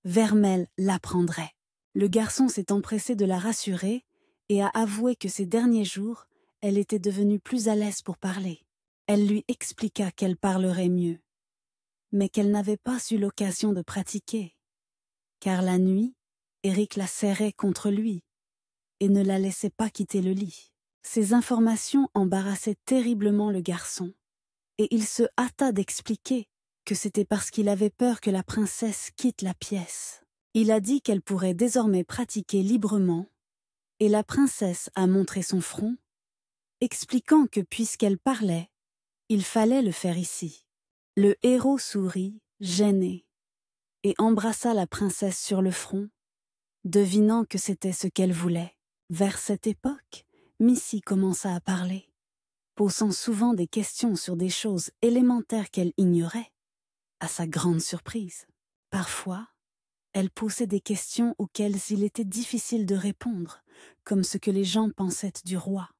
Vermel l'apprendrait. Le garçon s'est empressé de la rassurer et a avoué que ces derniers jours, elle était devenue plus à l'aise pour parler. Elle lui expliqua qu'elle parlerait mieux, mais qu'elle n'avait pas eu l'occasion de pratiquer, car la nuit, Eric la serrait contre lui et ne la laissait pas quitter le lit. Ces informations embarrassaient terriblement le garçon, et il se hâta d'expliquer que c'était parce qu'il avait peur que la princesse quitte la pièce. Il a dit qu'elle pourrait désormais pratiquer librement, et la princesse a montré son front, expliquant que puisqu'elle parlait, Il fallait le faire ici. Le héros sourit, gêné, et embrassa la princesse sur le front, devinant que c'était ce qu'elle voulait. Vers cette époque, Missy commença à parler, posant souvent des questions sur des choses élémentaires qu'elle ignorait, à sa grande surprise. Parfois, elle posait des questions auxquelles il était difficile de répondre, comme ce que les gens pensaient du roi.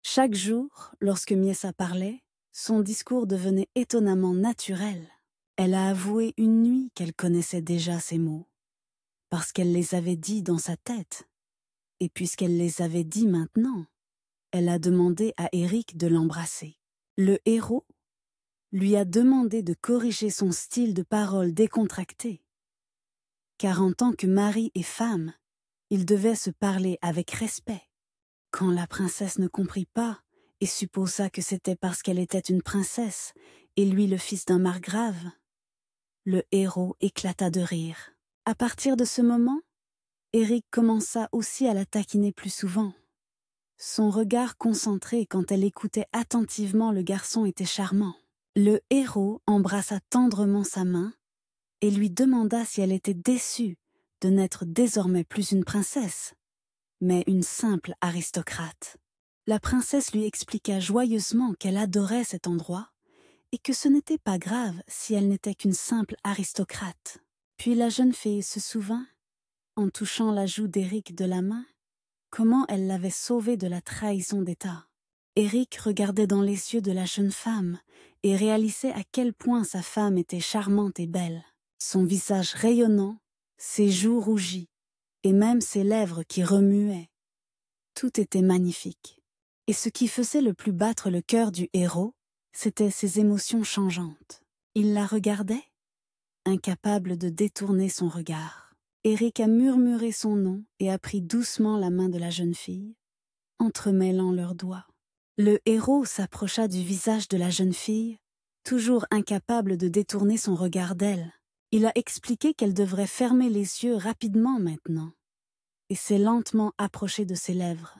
Chaque jour, lorsque Miessa parlait, son discours devenait étonnamment naturel. Elle a avoué une nuit qu'elle connaissait déjà ces mots, parce qu'elle les avait dits dans sa tête. Et puisqu'elle les avait dits maintenant, elle a demandé à Eric de l'embrasser. Le héros lui a demandé de corriger son style de parole décontracté, car en tant que mari et femme, ils devaient se parler avec respect. Quand la princesse ne comprit pas et supposa que c'était parce qu'elle était une princesse et lui le fils d'un margrave, le héros éclata de rire. À partir de ce moment, Eric commença aussi à la taquiner plus souvent. Son regard concentré quand elle écoutait attentivement le garçon était charmant. Le héros embrassa tendrement sa main et lui demanda si elle était déçue de n'être désormais plus une princesse, mais une simple aristocrate. La princesse lui expliqua joyeusement qu'elle adorait cet endroit et que ce n'était pas grave si elle n'était qu'une simple aristocrate. Puis la jeune fille se souvint, en touchant la joue d'Éric de la main, comment elle l'avait sauvé de la trahison d'État. Éric regardait dans les yeux de la jeune femme et réalisait à quel point sa femme était charmante et belle. Son visage rayonnant, ses joues rougies, et même ses lèvres qui remuaient. Tout était magnifique. Et ce qui faisait le plus battre le cœur du héros, c'étaient ses émotions changeantes. Il la regardait, incapable de détourner son regard. Éric a murmuré son nom et a pris doucement la main de la jeune fille, entremêlant leurs doigts. Le héros s'approcha du visage de la jeune fille, toujours incapable de détourner son regard d'elle. Il a expliqué qu'elle devrait fermer les yeux rapidement maintenant, et s'est lentement approché de ses lèvres.